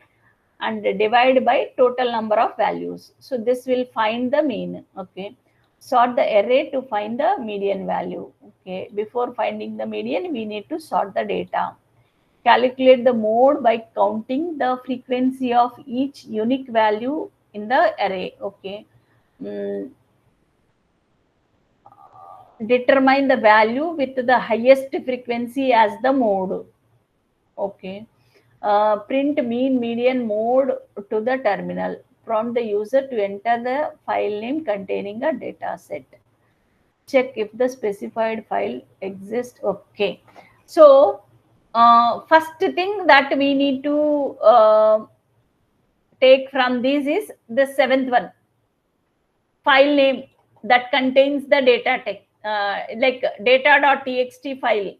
and divide by total number of values. So this will find the mean. Okay. Sort the array to find the median value. Okay. Before finding the median, we need to sort the data. Calculate the mode by counting the frequency of each unique value in the array. Okay. Determine the value with the highest frequency as the mode. Okay. Print mean, median, mode to the terminal. Prompt the user to enter the file name containing a data set. Check if the specified file exists. Okay. So, first thing that we need to take from this is the 7th one. file name that contains the data text, like data.txt file.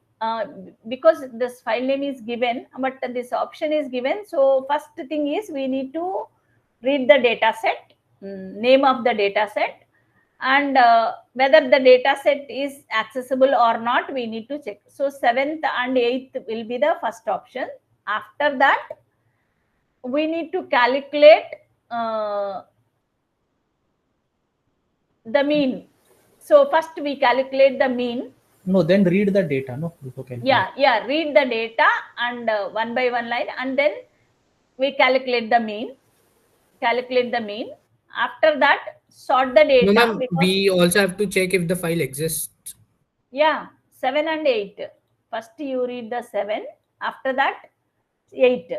Because this file name is given, but this option is given. So first thing is we need to read the data set, name of the data set, and whether the data set is accessible or not, we need to check. So 7th and 8th will be the first option. After that, we need to calculate the mean. So first we calculate the mean. No, then read the data. No, before calculate. Yeah, read the data and one by one line, and then we calculate the mean. After that, sort the data. No, ma'am, because, we also have to check if the file exists. yeah, 7 and 8. First you read the 7. After that, 8.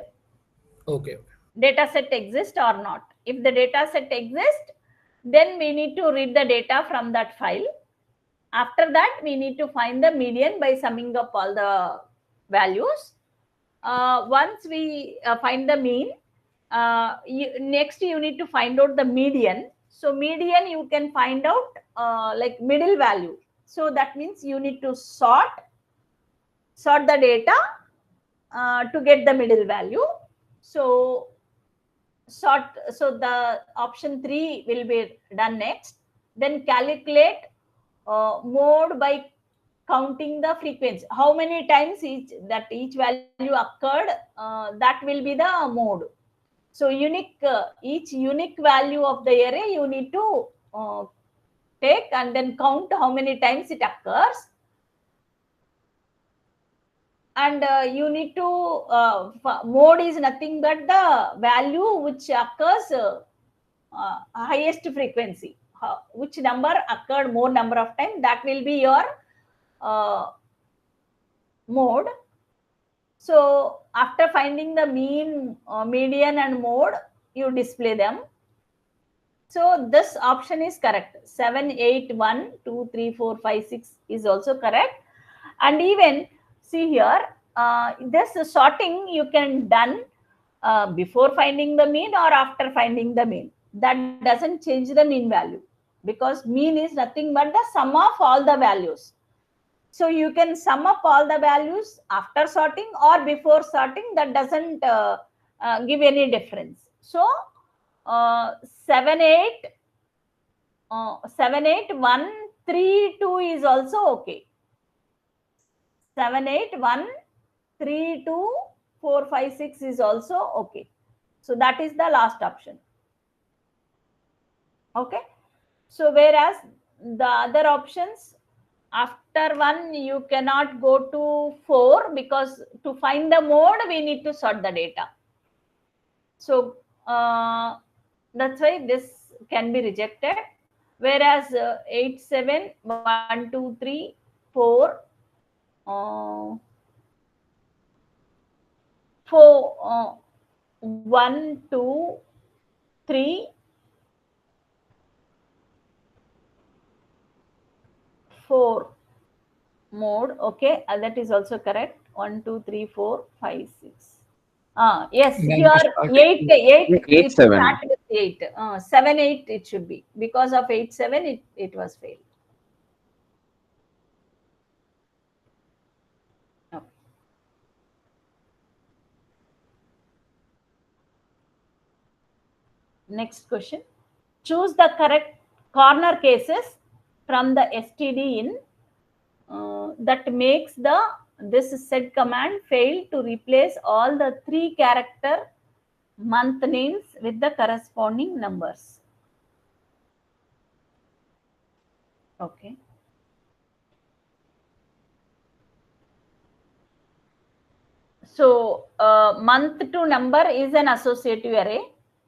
Okay. Data set exists or not. If the data set exists, then we need to read the data from that file. After that, we need to find the median by summing up all the values. Once we find the mean, next you need to find out the median. So median you can find out like middle value. So that means you need to sort the data to get the middle value. So the option 3 will be done next. Then calculate mode by counting the frequency. How many times each value occurred, that will be the mode. So each unique value of the array you need to take and then count how many times it occurs. And you need to mode is nothing but the value which occurs highest frequency. Which number occurred more number of times, that will be your mode. So after finding the mean, median and mode, you display them. So this option is correct. 7, 8, 1, 2, 3, 4, 5, 6 is also correct. And even see here, this sorting you can done before finding the mean or after finding the mean. That doesn't change the mean value, because mean is nothing but the sum of all the values. So you can sum up all the values after sorting or before sorting. That doesn't give any difference. So 7, 8, 1, 3, 2 is also okay. 7, 8, 1, 3, 2, 4, 5, 6 is also okay. So that is the last option. Okay. So whereas the other options, after 1 you cannot go to 4, because to find the mode we need to sort the data. So that's why this can be rejected. Whereas 8, 7, 1, 2, 3, 4, 1, 2, 3, 4 mode. Okay, that is also correct. 1, 2, 3, 4, 5, 6. Yes, here 8, it 7. start with 8. 7, 8 it should be. Because of 8, 7 it was failed. Okay. Next question. Choose the correct corner cases from the std in that makes this set command fail to replace all the 3 character month names with the corresponding numbers. Okay. So month to number is an associative array.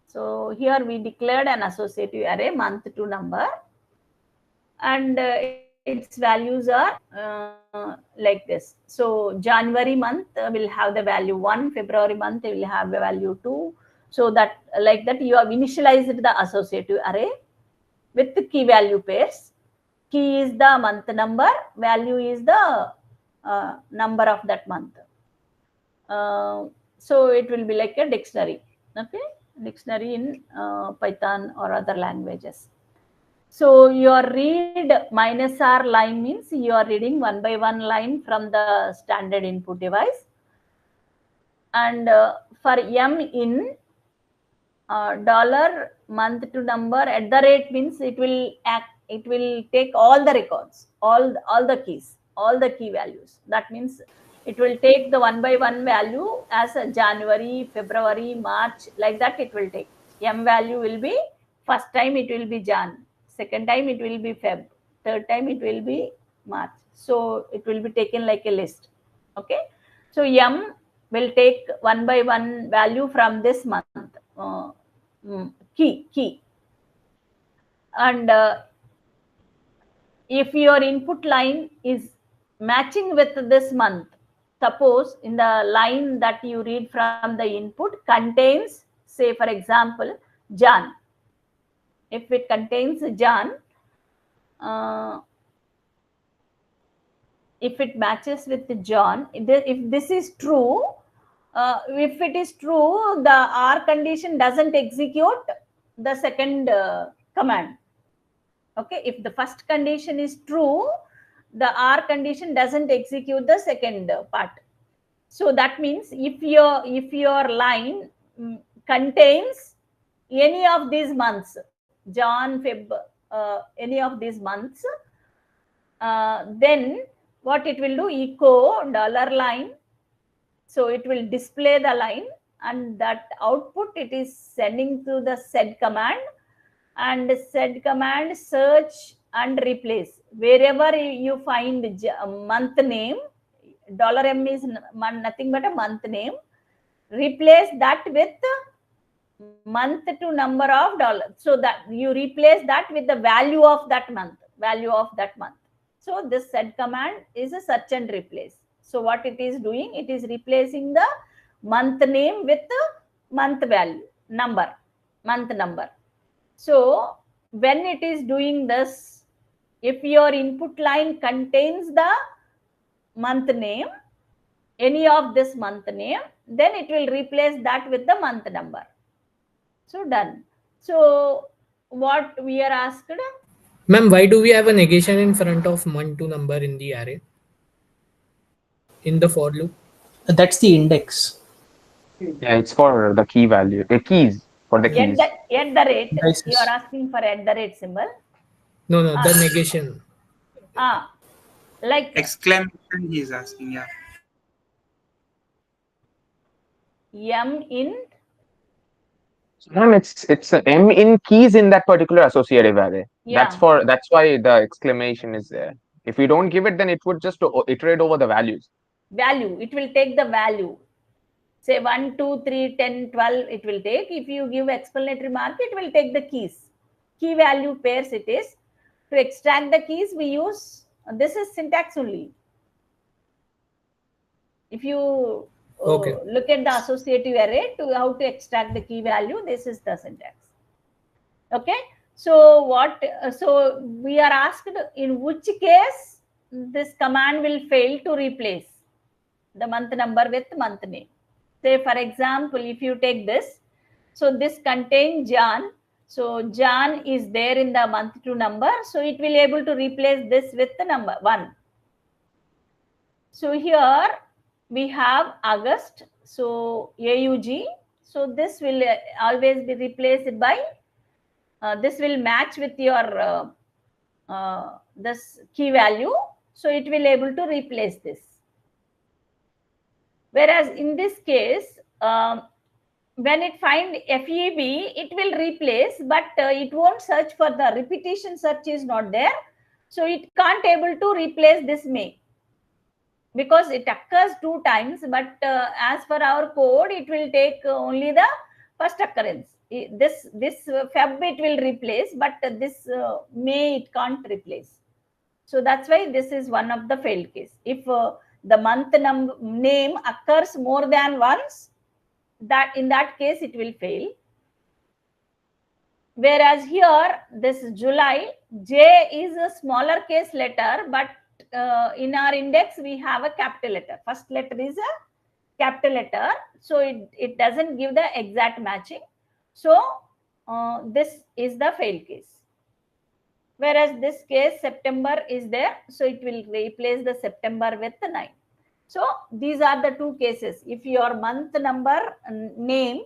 So here we declared an associative array, month to number, and its values are like this. So January month will have the value 1, February month will have the value 2. So that like that you have initialized the associative array with the key value pairs. Key is the month number, value is the number of that month. So it will be like a dictionary. Okay, dictionary in Python or other languages. So your read minus R line means you are reading one by one line from the standard input device. And for M in dollar month to number at the rate means it will take all the records, all the keys, all the key values. That means it will take the one by one value as a January, February, March, like that it will take. M value will be, first time it will be Jan, second time it will be Feb, third time it will be March. So it will be taken like a list. Okay. So M will take one by one value from this month. Key. And if your input line is matching with this month, suppose in the line that you read from the input contains, say for example, Jan. If it contains Jan, if it matches with John, if this is true, if it is true, the R condition doesn't execute the second command. Okay, if the first condition is true, the R condition doesn't execute the second part. So that means if your line contains any of these months, Jan, Feb, any of these months, then what it will do, echo dollar line. So it will display the line, and that output it is sending to the sed command, and sed command search and replace. Wherever you find month name, $M is nothing but a month name. Replace that with month to number of dollars. So that you replace that with the value of that month, So this sed command is a search and replace. So what it is doing, it is replacing the month name with the month value, month number. So when it is doing this, if your input line contains the month name, any of this month name, then it will replace that with the month number. So done. So what we are asked? Ma'am, why do we have a negation in front of month to number in the array? In the for loop? That's the index. Yeah, it's for the key value, keys, for the keys. At the rate, Indices. you are asking for at the rate symbol. No, the negation. Like Exclamation he is asking, yeah. M in. No, it's a M in keys in that particular associative array. Yeah. That's why the exclamation is there. If you don't give it, then it would just iterate over the values. Value, it will take the value. Say 1, 2, 3, 10, 12, it will take. If you give explanatory mark, it will take the keys. Key value pairs it is. To extract the keys, we use, this is syntax only. If you look at the associative array, to how to extract the key value, this is the syntax. Okay. So so we are asked in which case this command will fail to replace the month number with month name. Say for example, if you take this, so this contains Jan. So Jan is there in the month to number. So it will able to replace this with the number 1. So here we have August. So AUG. So this will always be replaced by, this will match with your this key value. So it will able to replace this. Whereas in this case, when it find FEB, it will replace, but it won't search for the repetition search is not there. So it can't able to replace this May, because it occurs 2 times, but as for our code, it will take only the first occurrence. This Feb it will replace, but this May it can't replace. So that's why this is one of the failed case. If the month name occurs more than once, that in that case it will fail. Whereas here this July, J is a smaller case letter, but in our index we have a capital letter. First letter is a capital letter, so it doesn't give the exact matching. So this is the fail case. Whereas this case September is there, so it will replace the September with 9. So these are the two cases. If your month number name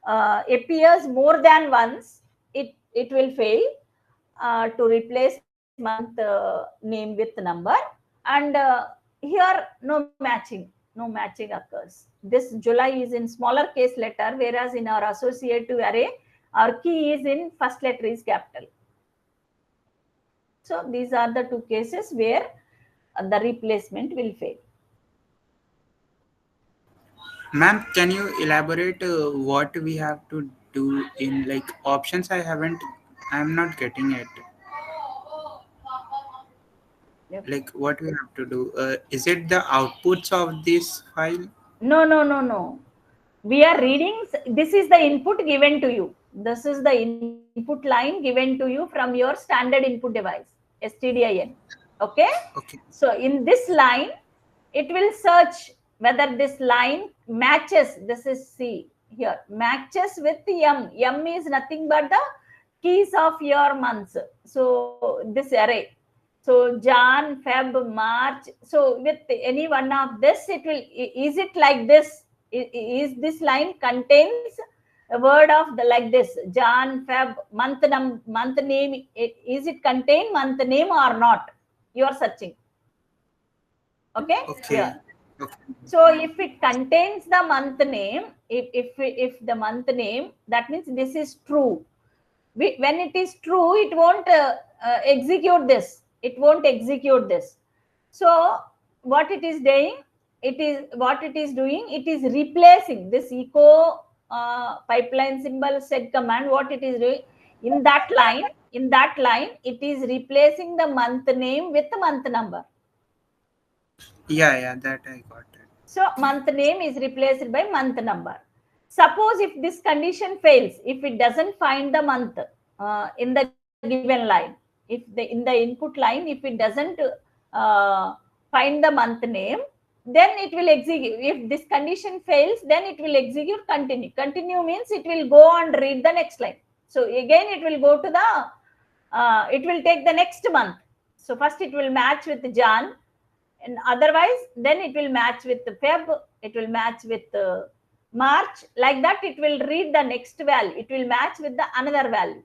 appears more than once, it will fail to replace month name with number. And here no matching occurs. This July is in smaller case letter, whereas in our associative array, our key is in first letter is capital. So these are the two cases where the replacement will fail. Ma'am, can you elaborate what we have to do in like options? I'm not getting it. Yep. Like what we have to do? Is it the outputs of this file? No. We are reading, this is the input given to you. This is the input line given to you from your standard input device, STDIN. Okay? Okay. So in this line, it will search whether this line matches, this is C here, matches with M. M is nothing but the keys of your months. So this array. So Jan, Feb, March. So with any one of this, it will, is it like this? Is this line contains a word of the like this, Jan, Feb, month name, is it contain month name or not? You are searching. Okay? Okay. Here. Okay. So if it contains the month name, if the month name, that means this is true. When it is true, it won't execute this. It won't execute this. So what it is doing, it is replacing this echo pipeline symbol set command. What it is doing in that line, it is replacing the month name with the month number. Yeah, that I got it. So month name is replaced by month number. Suppose if this condition fails, if it doesn't find the month in the given line, in the input line, if it doesn't find the month name, then it will execute. If this condition fails, then it will execute continue. Continue means it will go and read the next line. So again, it will go to the, it will take the next month. So first it will match with Jan, and otherwise then it will match with Feb, it will match with March. Like that, it will read the next value. It will match with the another value.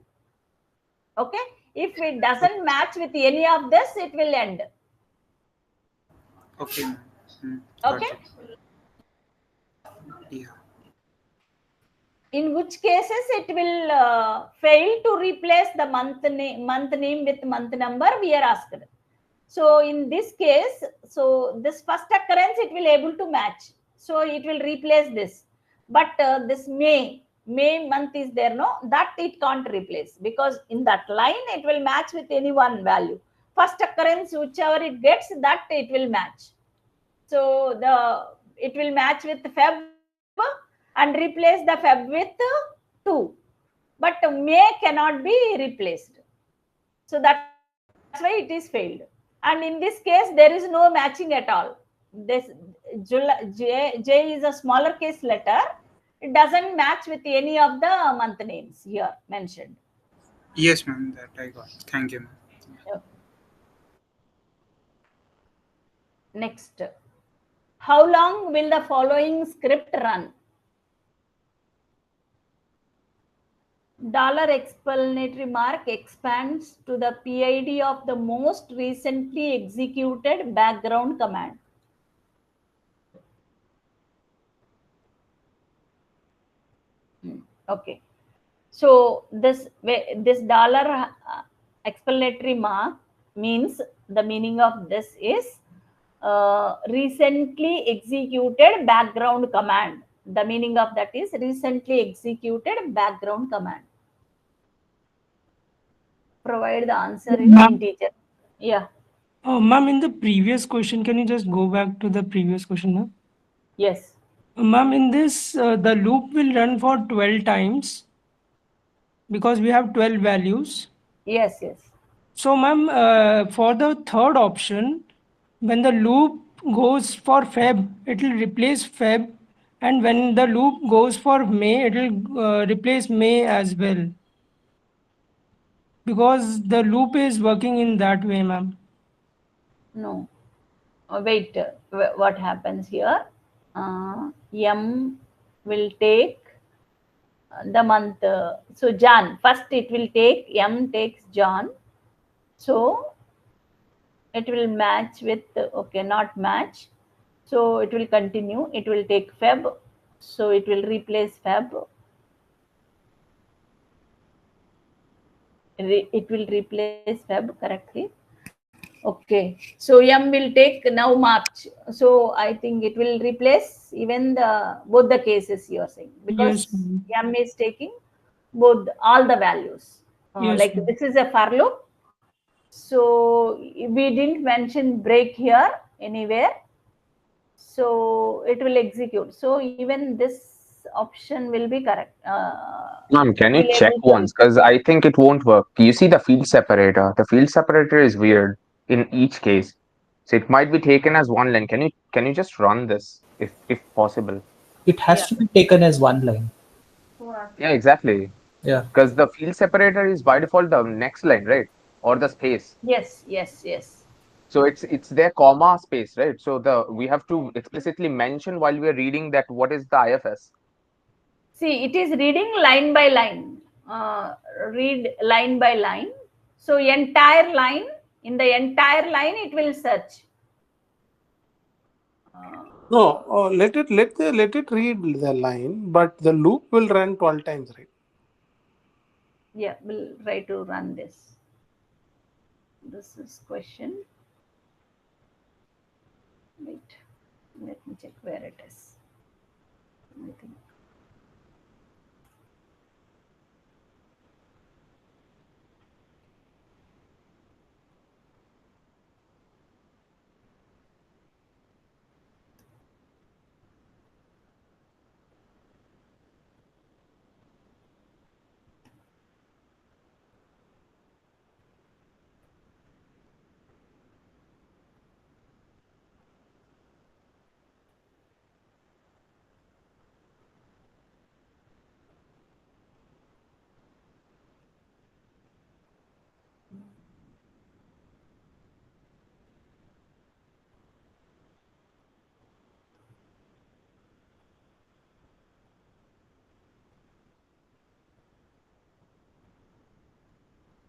Okay? If it doesn't match with any of this, it will end. Okay. Okay? Yeah. In which cases it will fail to replace the month name with month number, we are asked. So in this case, so this first occurrence, it will able to match. So it will replace this. But this May month is there, no? That it can't replace, because in that line, it will match with any one value. First occurrence, whichever it gets, that it will match. So it will match with Feb and replace the Feb with 2. But May cannot be replaced. So that's why it is failed. And in this case, there is no matching at all. This J is a smaller case letter. It doesn't match with any of the month names here mentioned. Yes, ma'am, that I got. Thank you, ma'am. Okay. Next. How long will the following script run? $! mark expands to the PID of the most recently executed background command. Okay. So this $! Mark means, the meaning of this is recently executed background command. The meaning of that is recently executed background command. Provide the answer in integer. Yeah. Ma'am, in the previous question, can you just go back to the previous question, ma'am? Yes. Ma'am, in this, the loop will run for 12 times because we have 12 values. Yes. So, ma'am, for the third option, when the loop goes for Feb, it will replace Feb. And when the loop goes for May, it will replace May as well. because the loop is working in that way, ma'am. No. Wait, what happens here? M will take the month. So Jan, first it will take, M takes John. So it will match with, okay, not match. So it will continue. It will take Feb. So it will replace Feb. It will replace Feb correctly. Okay. So M will take now March. So I think it will replace even both the cases you are saying, because Yes, ma'am. M is taking both all the values. Yes, Like ma'am. this is a for loop. So we didn't mention break here anywhere. So it will execute. So even this option will be correct. Ma'am, can you Will check able to once? Because I think it won't work. You see the field separator. The field separator is weird in each case. So it might be taken as one line. Can you just run this if possible? It has Yeah. to be taken as one line. Yeah, exactly. Yeah. Because the field separator is by default the next line, right? Or the space. Yes, yes, yes. So it's their comma space, right? So we have to explicitly mention while we're reading that what is the IFS. See, it is reading line by line. Read line by line. So entire line, in the entire line, it will search. No, let it read the line, but the loop will run 12 times, right? Yeah, we'll try to run this. This is question. Wait, let me check where it is. I think.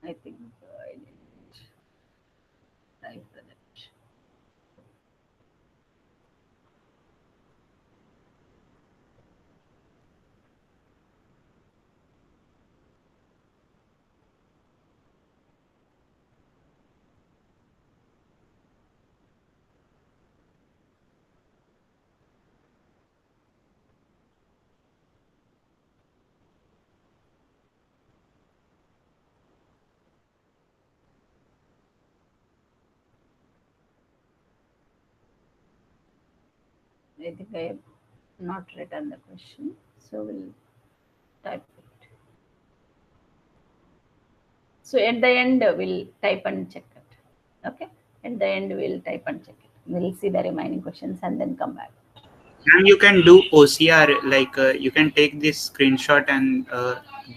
I think I didn't type that. I think I have not written the question, so we'll type it. So at the end, we'll type and check it. Okay. At the end, we'll type and check it. We'll see the remaining questions and then come back. And you can do OCR, like you can take this screenshot and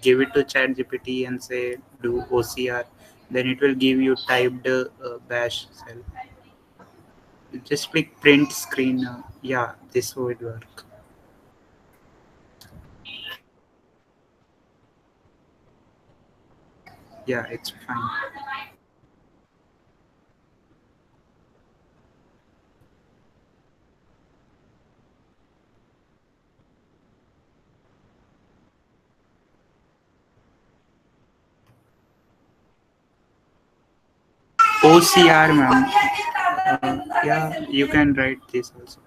give it to ChatGPT and say do OCR. Then it will give you typed bash cell. Just click print screen. Yeah, this would work. Yeah, it's fine. OCR, ma'am. Yeah, you can write this also.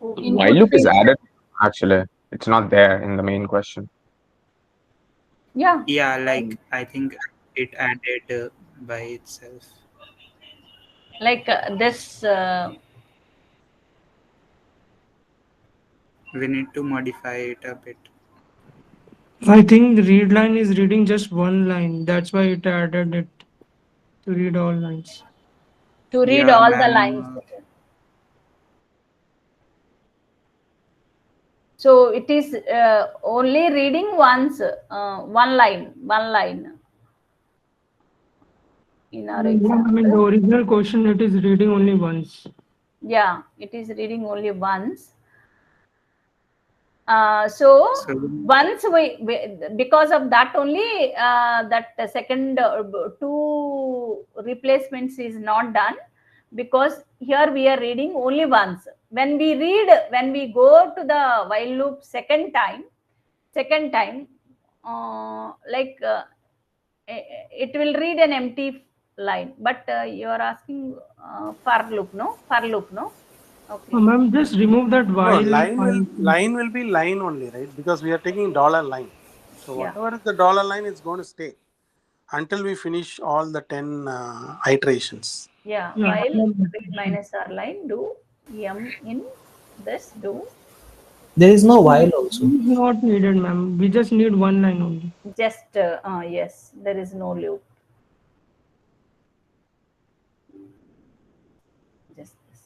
While loop is added, actually. It's not there in the main question. Yeah. Yeah, like I think it added by itself. Like this. We need to modify it a bit. I think the read line is reading just one line. That's why it added it to read all lines. To read Yeah, all the ma'am, lines. So it is only reading once, one line. In our example. I mean, the original question, it is reading only once. Yeah, it is reading only once. So once we because of that only that second two replacements is not done, because here we are reading only once. When we go to the while loop second time, it will read an empty line. But you are asking for loop, no? Okay. Ma'am, just remove that while. No, line will be line only, right? Because we are taking dollar line. So whatever is the dollar line is going to stay until we finish all the 10 iterations. Yeah, while read minus r line, do m in this, do. There is no while also. Not needed, ma'am. We just need one line only. Just, yes, there is no loop. Just this.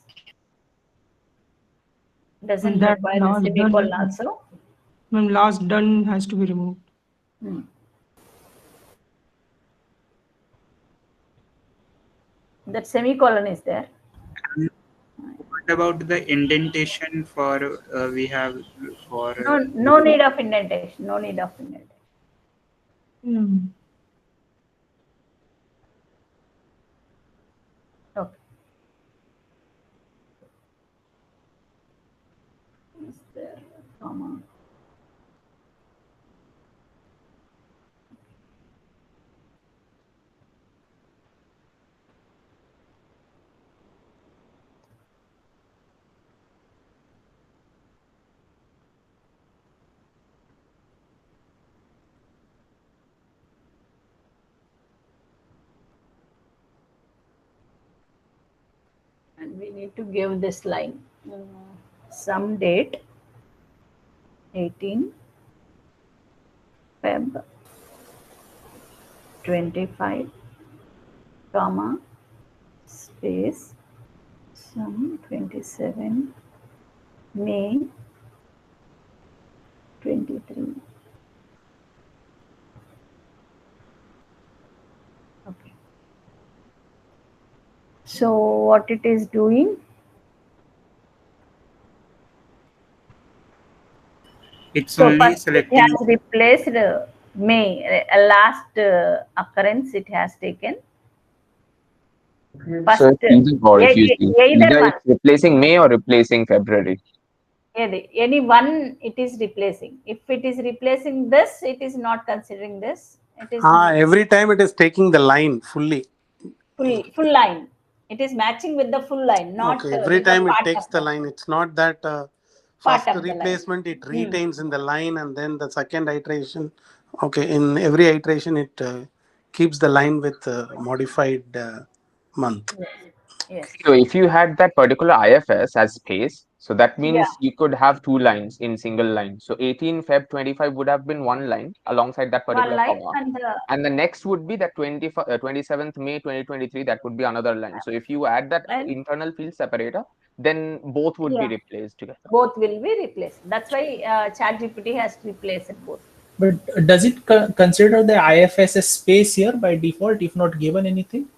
Doesn't that require the semicolon also. Ma'am, last done has to be removed. That semicolon is there. What about the indentation for we have for no need of indentation. No need of indentation. Okay. Is there a comma? And we need to give this line. Some date 18 Feb 25 comma space some 27 May 23. Okay. So what it is doing? It's only selecting. It has replaced May, last occurrence it has taken. First, so it's easy for if you see. Either it's replacing May or replacing February. Any one it is replacing. If it is replacing this, it is not considering this. It is Every time it is taking the line fully. Full line. It is matching with the full line, not every time it takes the line. It's not that first replacement it retains in the line, and then the second iteration. Okay, in every iteration it keeps the line with modified month. Yes. So if you had that particular IFS as space, so that means you could have two lines in single line. So 18 Feb 25 would have been one line alongside that particular comma. And the next would be that 27th May 2023, that would be another line. So if you add that internal field separator, then both would be replaced together. Both will be replaced. That's why ChatGPT has replaced both. But does it consider the IFS as space here by default if not given anything?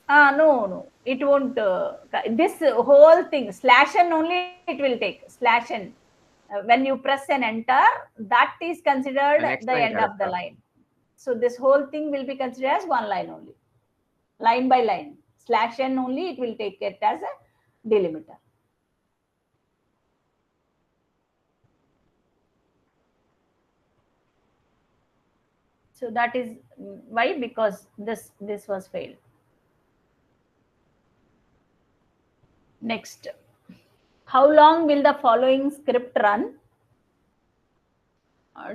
No, it won't. This whole thing /n only it will take /n. When you press and enter, that is considered the end of the line. So this whole thing will be considered as one line only, line by line. /n only it will take it as a delimiter. So that is why, because this was failed. Next, How long will the following script run?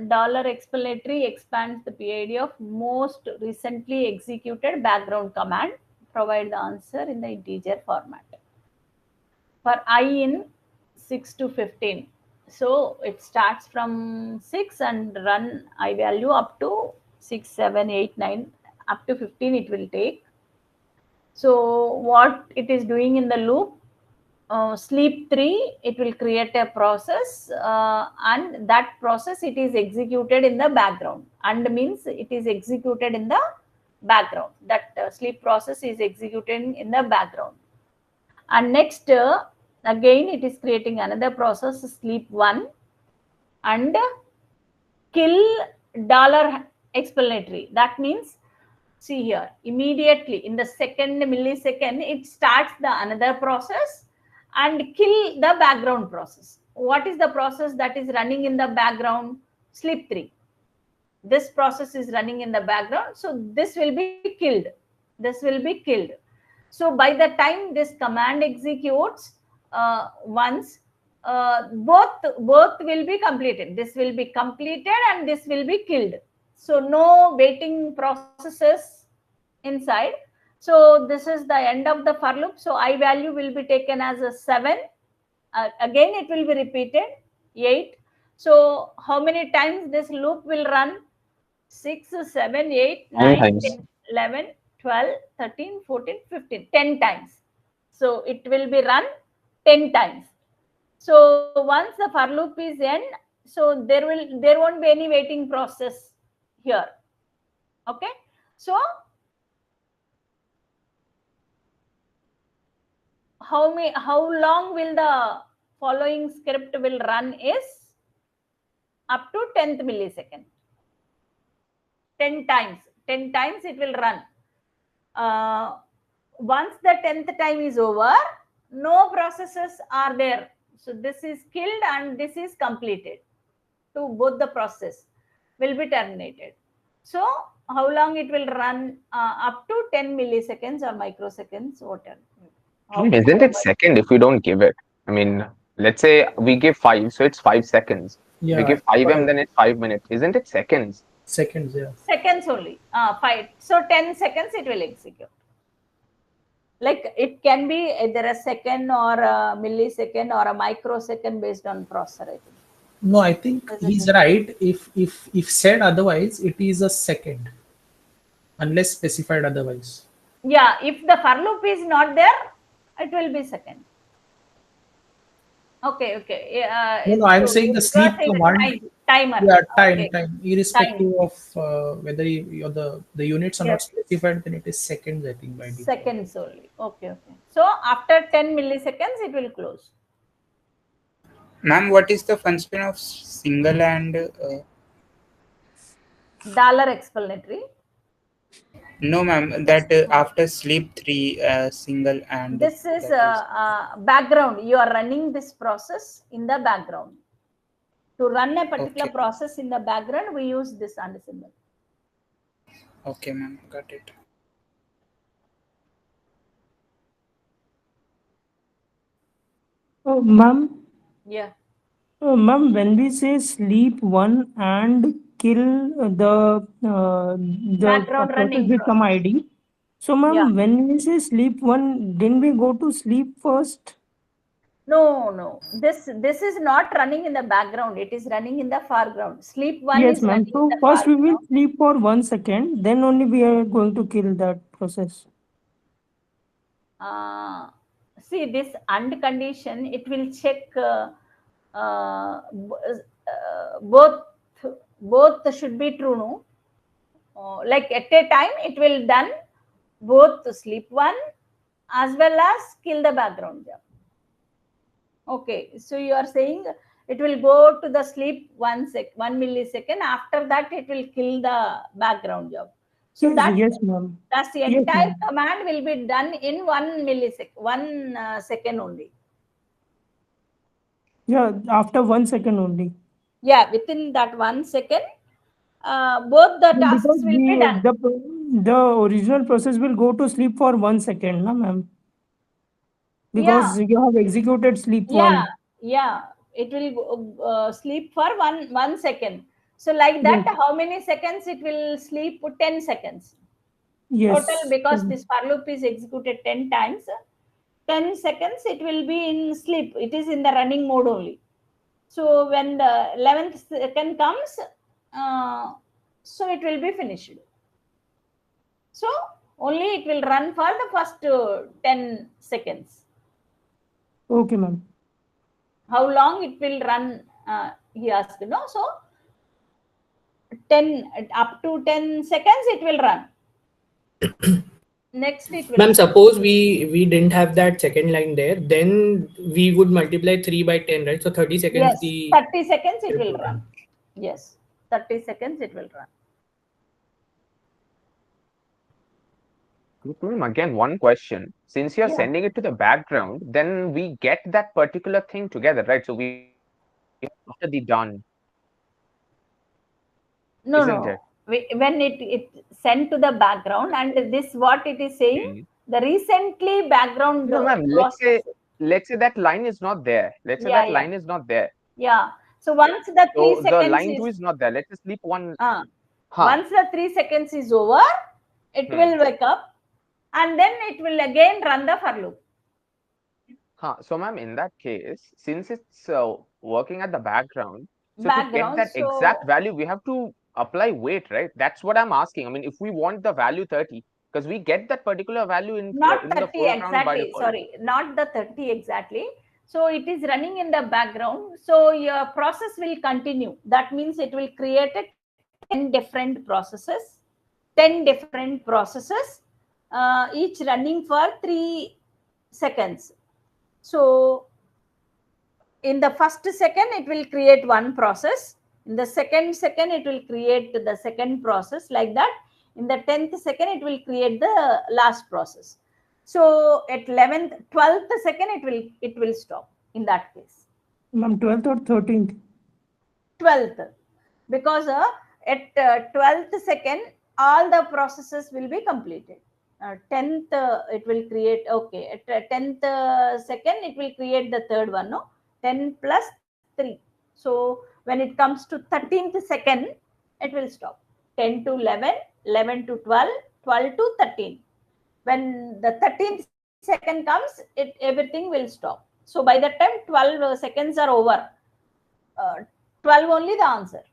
Dollar explanatory expands the PID of most recently executed background command. Provide the answer in the integer format. For I in 6 to 15. So it starts from 6 and run I value up to 6, 7, 8, 9, up to 15 it will take. So what it is doing in the loop, sleep 3, it will create a process and that process it is executed in the background. And means it is executed in the background. That sleep process is executed in the background. And next, again it is creating another process, sleep 1, and kill dollar explanatory. That means, see here, immediately in the second millisecond, it starts the another process and kill the background process. What is the process that is running in the background? Sleep 3. This process is running in the background, so this will be killed. This will be killed. So by the time this command executes once, both will be completed. This will be completed and this will be killed. So no waiting processes inside. So this is the end of the for loop. So I value will be taken as a 7. Again it will be repeated 8. So how many times this loop will run? 6, 7, 8, 9, 10, 11, 12, 13, 14, 15, 10 times. So it will be run 10 times. So once the for loop is end, so there won't be any waiting process here. Okay. So how long will the following script will run is up to 10th millisecond. 10 times. 10 times it will run. Once the 10th time is over, no processes are there. So this is killed and this is completed. So both the process will be terminated. So how long it will run? Up to 10 milliseconds or microseconds, whatever. Isn't it second if we don't give it? I mean, let's say we give 5, so it's 5 seconds. Yeah, we give 5M, then it's 5 minutes. Isn't it seconds? Seconds, yeah. Seconds only. 5. So 10 seconds it will execute. Like it can be either a second or a millisecond or a microsecond based on processor, I think. No, I think he's right. If said otherwise, it is a second, unless specified otherwise. Yeah, if the for loop is not there, it will be second. Okay. No, I'm saying the sleep command. Timer. Yeah, time. Irrespective of whether the units are not specified, then it is seconds, I think, by default. Seconds only. Okay. So after 10 milliseconds, it will close. Ma'am, what is the function of single and dollar explanatory? No, ma'am, that after sleep 3 single and this is background. You are running this process in the background. To run a particular process in the background, we use this and symbol. Okay, ma'am, got it. Oh, ma'am. Yeah. Oh, ma'am, when we say sleep 1 and kill the background running with some ID. So, ma'am, when we say sleep 1, didn't we go to sleep first? No. This is not running in the background. It is running in the foreground. Sleep 1 yes, is ma'am. running So in the first we foreground. will sleep for 1 second. Then only we are going to kill that process. See this AND condition. It will check both should be true. No, like at a time it will done both sleep 1 as well as kill the background job. Okay, so you are saying it will go to the sleep 1 millisecond. After that, it will kill the background job. So yes, ma'am. That's the entire command will be done in 1 millisecond, 1 second only. Yeah, after 1 second only. Yeah, within that 1 second, both the tasks will be done. The original process will go to sleep for 1 second, na, ma'am? because you have executed sleep Yeah, 1. yeah. It will sleep for one second. So like that, Yes. how many seconds it will sleep? 10 seconds. Total, Yes. because this for loop is executed 10 times, 10 seconds it will be in sleep. It is in the running mode only. So when the 11th second comes, so it will be finished. So only it will run for the first 10 seconds. Okay, ma'am. How long it will run, he asked, no? So 10, up to 10 seconds it will run. Next it will. Ma'am, suppose we didn't have that second line there, then we would multiply 3 by 10, right? So 30 seconds. Yes, 30 seconds it will run. Yes, 30 seconds it will run. Again, one question. Since you're sending it to the background, then we get that particular thing together, right? So we after the done. No, isn't no. it? When it sent to the background, and this what it is saying, the recently background No, ma'am. process. Let's say that line is not there. Let's say Yeah, that yeah. line is not there. Yeah. So once the 3 So the seconds line 2 is, is not there. Let's just sleep one. once the 3 seconds is over, it will wake up, and then it will again run the for loop. So ma'am, in that case, since it's working at the background, so to get Background, that so exact value, we have to apply weight, right? That's what I'm asking. I mean, if we want the value 30, because we get that particular value in not the 30 foreground by exactly. default. Sorry, not the 30 exactly. So it is running in the background. So your process will continue. That means it will create 10 different processes. 10 different processes, each running for 3 seconds. So in the first second, it will create one process. In the second it will create the second process, like that. In the 10th second, it will create the last process. So at 11th, 12th second, it will stop in that case. Ma'am, 12th or 13th? 12th, because at 12th second, all the processes will be completed. 10th, it will create, okay, at 10th second, it will create the third one, no? 10 plus 3. So when it comes to 13th second, it will stop. 10 to 11, 11 to 12, 12 to 13. When the 13th second comes, everything will stop. So by the time 12 seconds are over, 12 only the answer.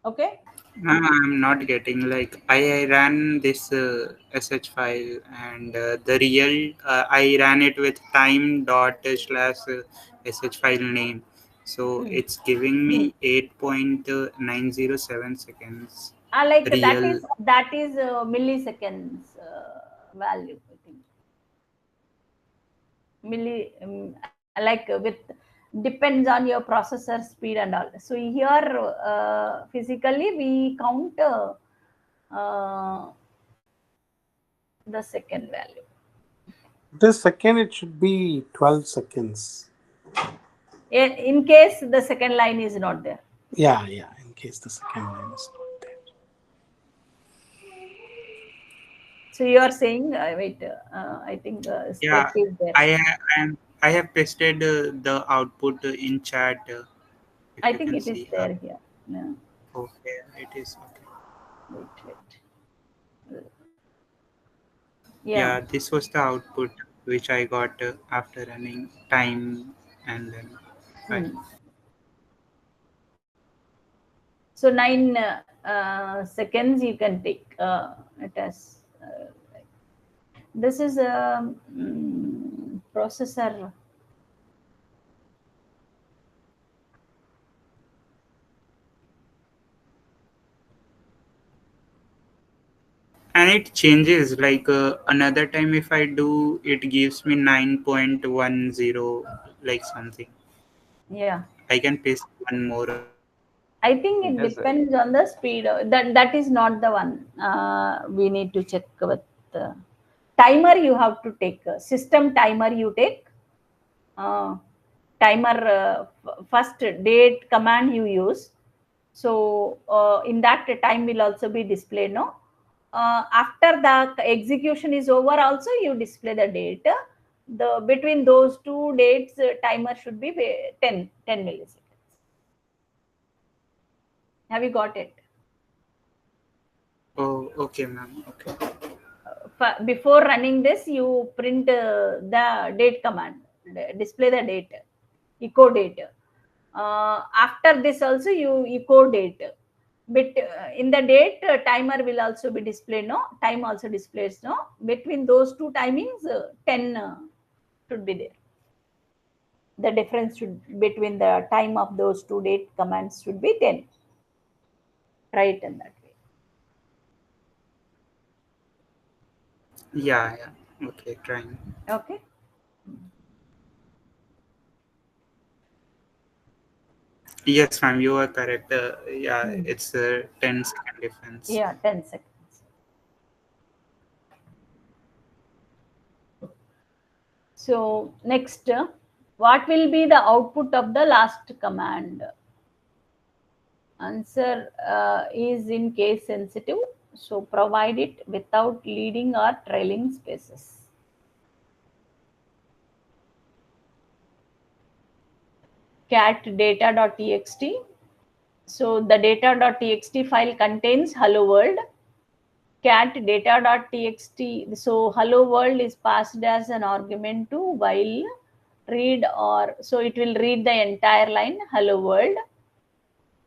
Okay. I'm not getting, like, I ran this sh file, and the real I ran it with time dot slash sh file name, so it's giving me 8.907 seconds. Like real. that is milliseconds value, I think. Like with depends on your processor speed and all. So here physically we count the second value. This second it should be 12 seconds. In case the second line is not there. Yeah, in case the second line is not there. So you are saying, wait, I think Yeah, step is there. I have pasted the output in chat. I think it is there here. Yeah. Okay, it is okay. Wait. Yeah, this was the output which I got after running time and then. So 9 seconds you can take it as. This is a processor. And it changes, like another time if I do, it gives me 9.10, like something. Yeah. I can paste one more. I think it depends on the speed. That is not the one. We need to check with timer. You have to take system timer. You take timer first date command you use. So in that time will also be displayed. No, after the execution is over also you display the date. The between those two dates timer should be 10 milliseconds. Have you got it? Oh, okay, ma'am. Okay. Before running this, you print the date command, display the date, echo date. After this also you echo date. But in the date, timer will also be displayed. No, time also displays. No, between those two timings, 10 should be there. The difference should between the time of those two date commands should be 10. Try it in that way. Yeah. Okay, trying. Okay. Yes, ma'am, you are correct. It's a 10-second difference. Yeah, 10 seconds. So next, what will be the output of the last command? Answer is in case sensitive, so provide it without leading or trailing spaces. Cat data.txt. So the data.txt file contains hello world. Cat data.txt. So hello world is passed as an argument to while read, or so it will read the entire line hello world.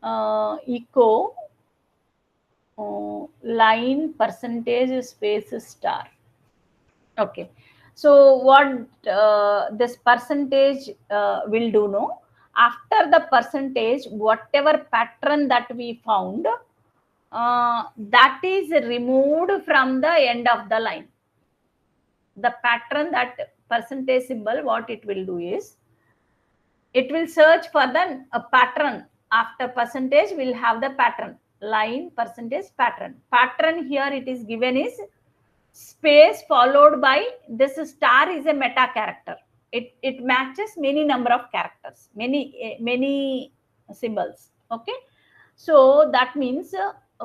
Echo line percentage space star. Okay, so what this percentage will do, no, after the percentage, whatever pattern that we found, that is removed from the end of the line. The pattern, that percentage symbol, what it will do is, it will search for the pattern. After percentage will have the pattern, line percentage pattern. Pattern here it is given is space followed by this star is a meta character. It matches many number of characters, many symbols. Okay, so that means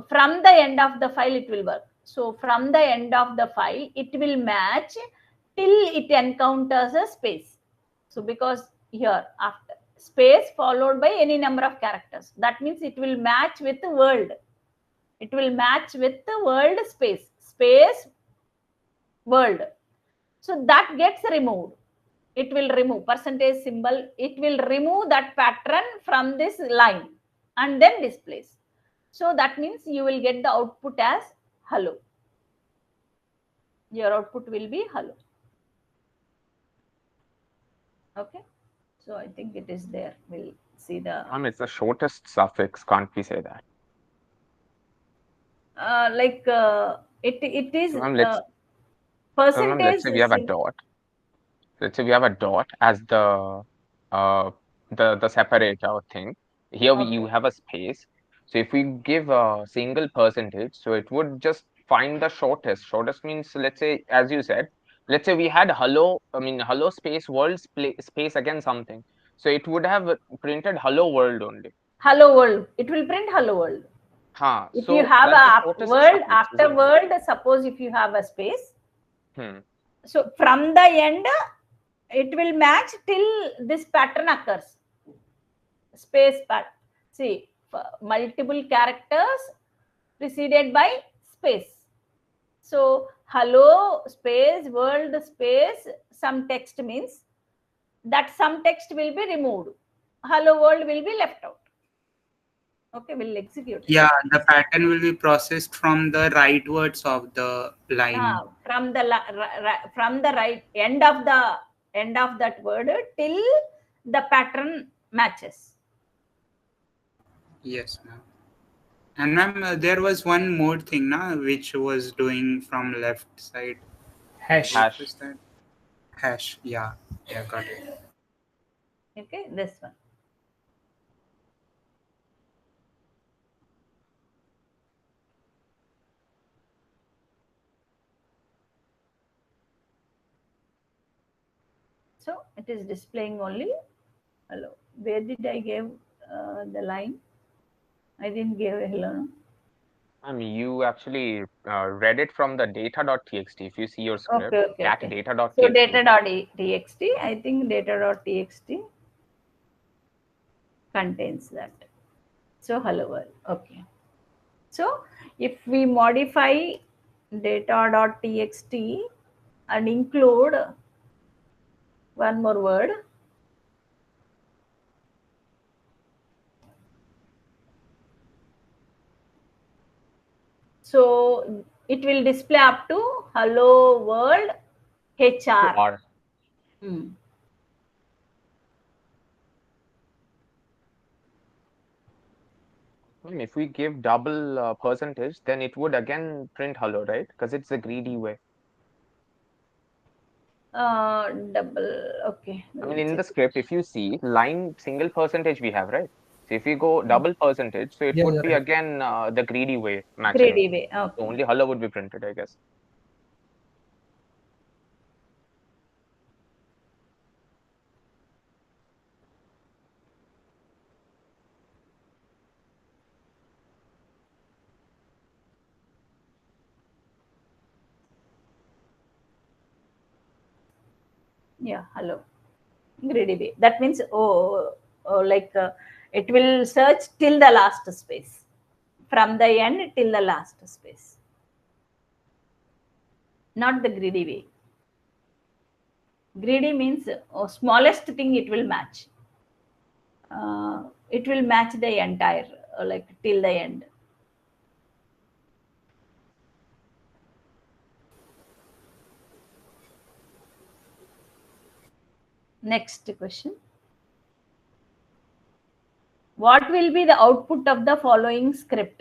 from the end of the file it will work. So from the end of the file it will match till it encounters a space. So because here after space followed by any number of characters, that means it will match with the world. It will match with the world space world. So that gets removed. It will remove percentage symbol. It will remove that pattern from this line and then displays. So that means you will get the output as hello. Your output will be hello. Okay. So I think it is there. We'll see the. It's the shortest suffix. Can't we say that? It is percentage. Let's say we have a dot. Let's say we have a dot as the separator thing. Here you have a space. So if we give a single percentage, so it would just find the shortest. Shortest means, let's say, as you said, let's say we had hello space world space again something. So it would have printed hello world only. Hello world. It will print hello world. If so you have a world suffix, after world, suppose if you have a space. So from the end, it will match till this pattern occurs. Space pattern. See, multiple characters preceded by space. So hello space world space some text means that some text will be removed. Hello world will be left out. Okay, we'll execute it. Yeah, the pattern will be processed from the rightwards of the line. From the right end of that word till the pattern matches. Yes, ma'am. And ma'am, there was one more thing, which was doing from left side. Hash. What is that? Hash. Yeah, got it. Okay, this one. So it is displaying only hello. Where did I give the line? I didn't give a hello. You actually read it from the data.txt. If you see your script, cat Okay. data.txt. So data.txt, I think data.txt contains that. So hello world. Okay. So if we modify data.txt and include one more word, so it will display up to hello world HR. If we give double percentage, then it would again print hello, right? Because it's a greedy way. Double, okay. I mean, in the script, if you see line single percentage we have, right? So if we go double percentage, so it would be again the greedy way matching. Greedy way, okay. So only hello would be printed, I guess. Yeah, hello. Greedy way. That means it will search till the last space, from the end till the last space, not the greedy way. Greedy means smallest thing it will match. It will match the entire, like till the end. Next question. What will be the output of the following script?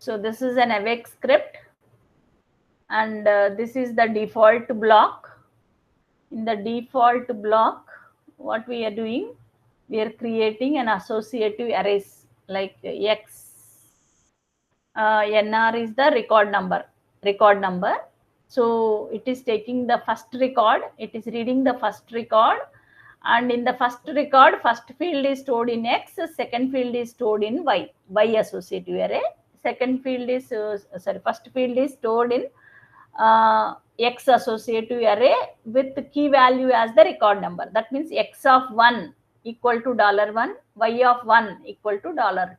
So this is an AVEX script, and this is the default block. In the default block, what we are doing, we are creating an associative arrays like X. NR is the record number. So it is taking the first record, it is reading the first record, and in the first record, first field is stored in X, second field is stored in Y associative array. Second field is, first field is stored in X associative array with key value as the record number. That means X of 1 equal to $1, Y of 1 equal to $2.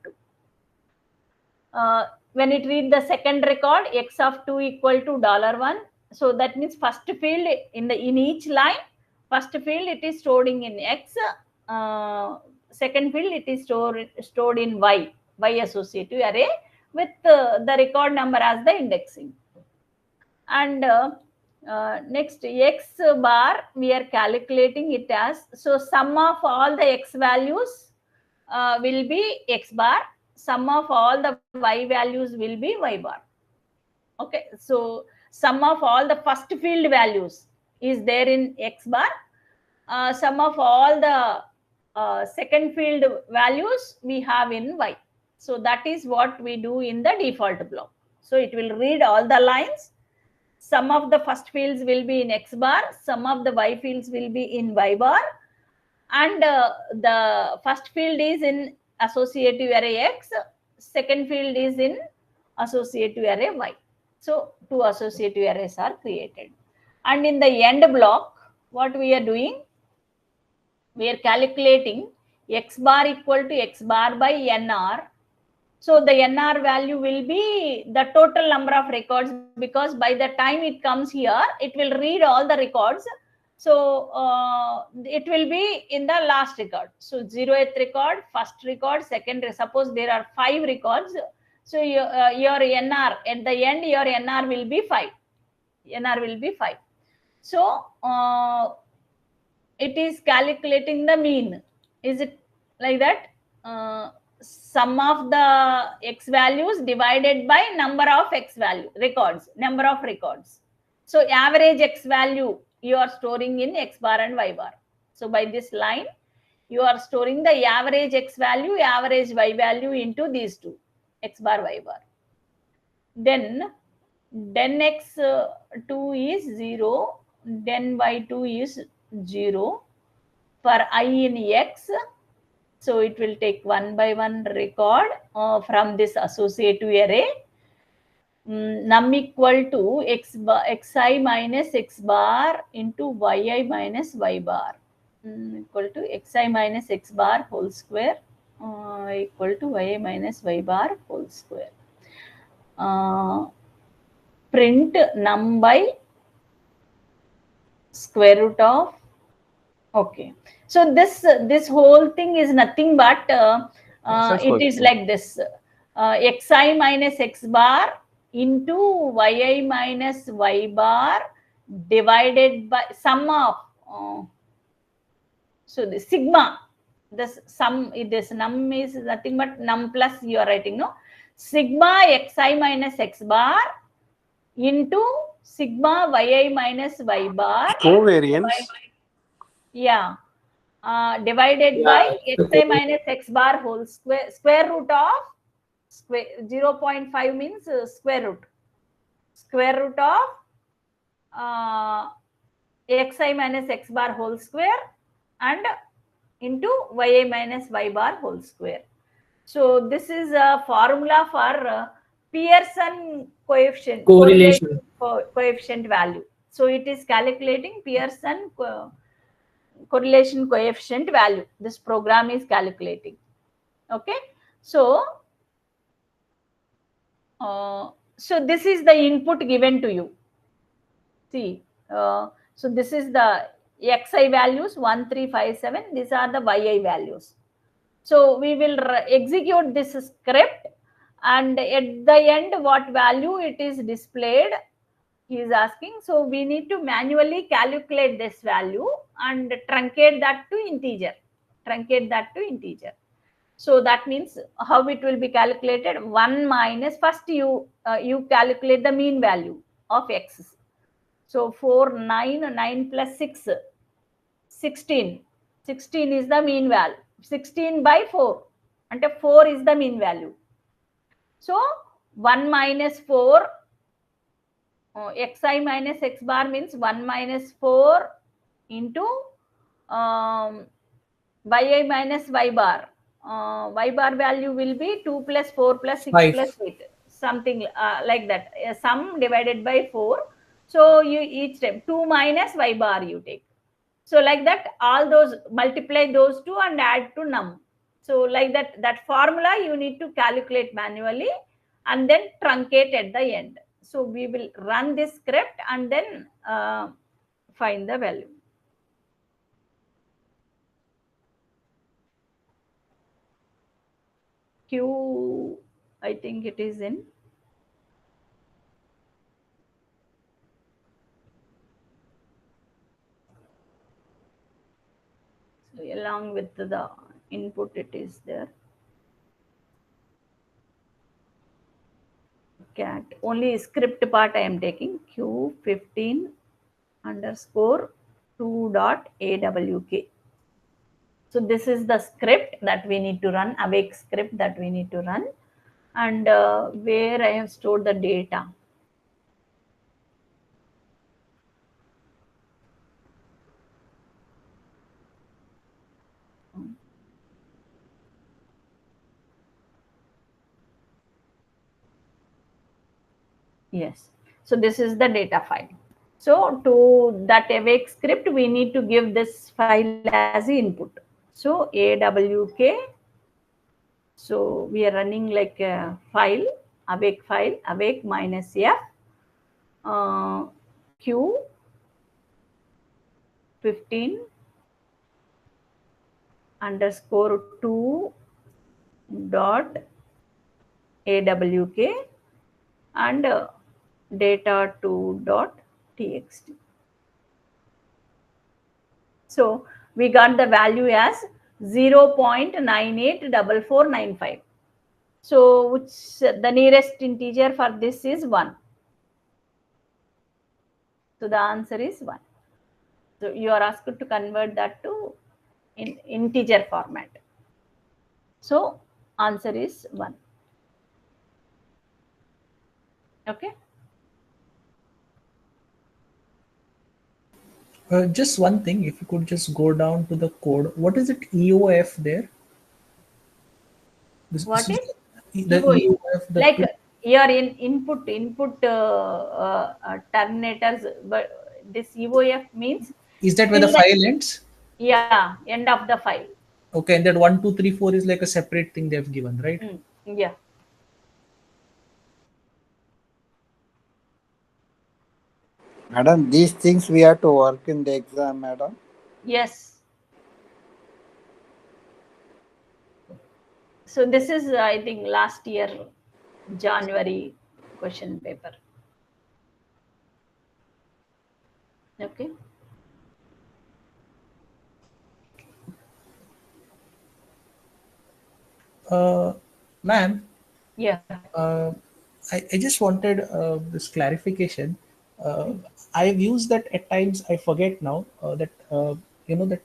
When it read the second record, X of 2 equal to $1. So that means first field in each line, first field it is storing in X, second field it is stored in Y associative array with the record number as the indexing. And next, X bar, we are calculating it as, so sum of all the X values will be X bar, sum of all the Y values will be Y bar. Okay, so sum of all the first field values is there in X bar, sum of all the second field values we have in Y. So that is what we do in the default block. So it will read all the lines. Some of the first fields will be in X bar, some of the Y fields will be in Y bar, and the first field is in associative array X, second field is in associative array Y. So two associative arrays are created. And in the end block, what we are doing, we are calculating X bar equal to X bar by NR. So the NR value will be the total number of records, because by the time it comes here, it will read all the records. So it will be in the last record. So 0th record, first record, second, suppose there are 5 records. So your NR, at the end, your NR will be 5. NR will be 5. So it is calculating the mean. Is it like that? Sum of the X values divided by number of X value records, number of records. So average X value you are storing in X bar and Y bar. So by this line, you are storing the average X value, average Y value into these two, X bar, Y bar. Then X2 is 0, then Y2 is 0 for I in X. So it will take one by one record from this associative array. Num equal to xi minus x bar into yi minus y bar equal to xi minus x bar whole square equal to yi minus y bar whole square. Print num by square root of. Okay, so this whole thing is nothing but it is like this xi minus x bar into yi minus y bar divided by sum of so the sigma, this sum, this num is nothing but num plus you are writing, no, sigma xi minus x bar into sigma yi minus y bar covariance. Yeah, divided by xi minus x bar whole square root of 0.5 means square root of xi minus x bar whole square and into yi minus y bar whole square. So this is a formula for Pearson coefficient coefficient value. So it is calculating Pearson correlation coefficient value. This program is calculating. Okay, so so this is the input given to you. See, so this is the xi values 1357. These are the yi values. So we will execute this script, and at the end, what value it is displayed, he is asking. So we need to manually calculate this value and truncate that to integer. So that means how it will be calculated? 1 minus, first you calculate the mean value of x. So 4, 9 plus 6, 16. 16 is the mean value. 16 by 4, and 4 is the mean value. So 1 minus 4, xi minus x bar means 1 minus 4 into yi minus y bar. Y bar value will be 2 plus 4 plus 6 plus 8, something like that. Sum divided by 4. So you each time 2 minus y bar you take. So like that, all those, multiply those two and add to num. So like that formula you need to calculate manually and then truncate at the end. So we will run this script and then find the value. Q, I think it is in. So along with the input, it is there. Cat, only script part I am taking. Q15 underscore 2.awk. So this is the script that we need to run, awake script that we need to run, and where I have stored the data. Yes, so this is the data file. So to that awake script, we need to give this file as input. So awk. So we are running like a file, awake minus f q15 underscore 2 dot awk and data2 dot txt. So we got the value as 0.984495. So which the nearest integer for this is 1. So the answer is 1. So you are asked to convert that to integer format. So answer is 1. Okay. Just one thing, if you could just go down to the code, what is it EOF there? What is the EOF? EOF, the Like two, your input terminators, but this EOF means is that where till the the, file ends? yeah, end of the file. Okay, and that 1, 2, 3, 4 is like a separate thing they've given, right? Yeah. Madam, these things we have to work in the exam, madam. Yes. So this is, I think, last year January question paper. Okay. Ma'am, Yeah. I just wanted this clarification. I've used that at times. I forget now that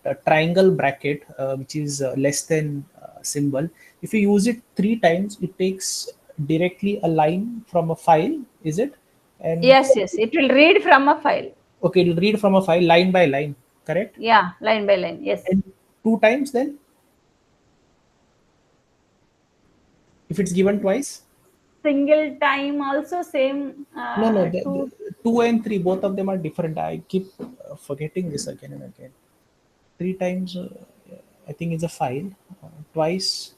that triangle bracket, which is less than symbol. If you use it 3 times, it takes directly a line from a file. Is it? And Yes, it will read from a file. okay, it'll read from a file line by line. Correct? Yeah, line by line. Yes. And 2 times then, if it's given twice. Single time also same. No, Two. 2 and 3, both of them are different. I keep forgetting this again and again. 3 times, I think, is a file. Twice.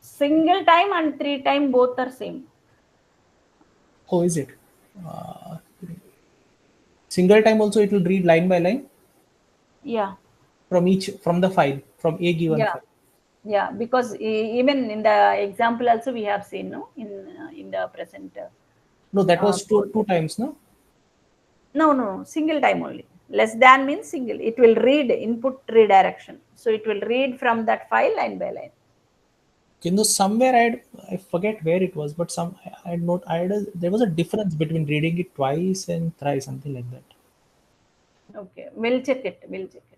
Single time and 3 time both are same. Oh, is it? Single time also it will read line by line Yeah. from the file, from a given Yeah. file. Yeah, because even in the example also we have seen, no, in the present. No, that was Code. 2 times, no? No, single time only. Less than means single. It will read input redirection. So it will read from that file line by line. You know, somewhere I forget where it was, but there was a difference between reading it twice and thrice, something like that. Okay, we'll check it. We'll check it.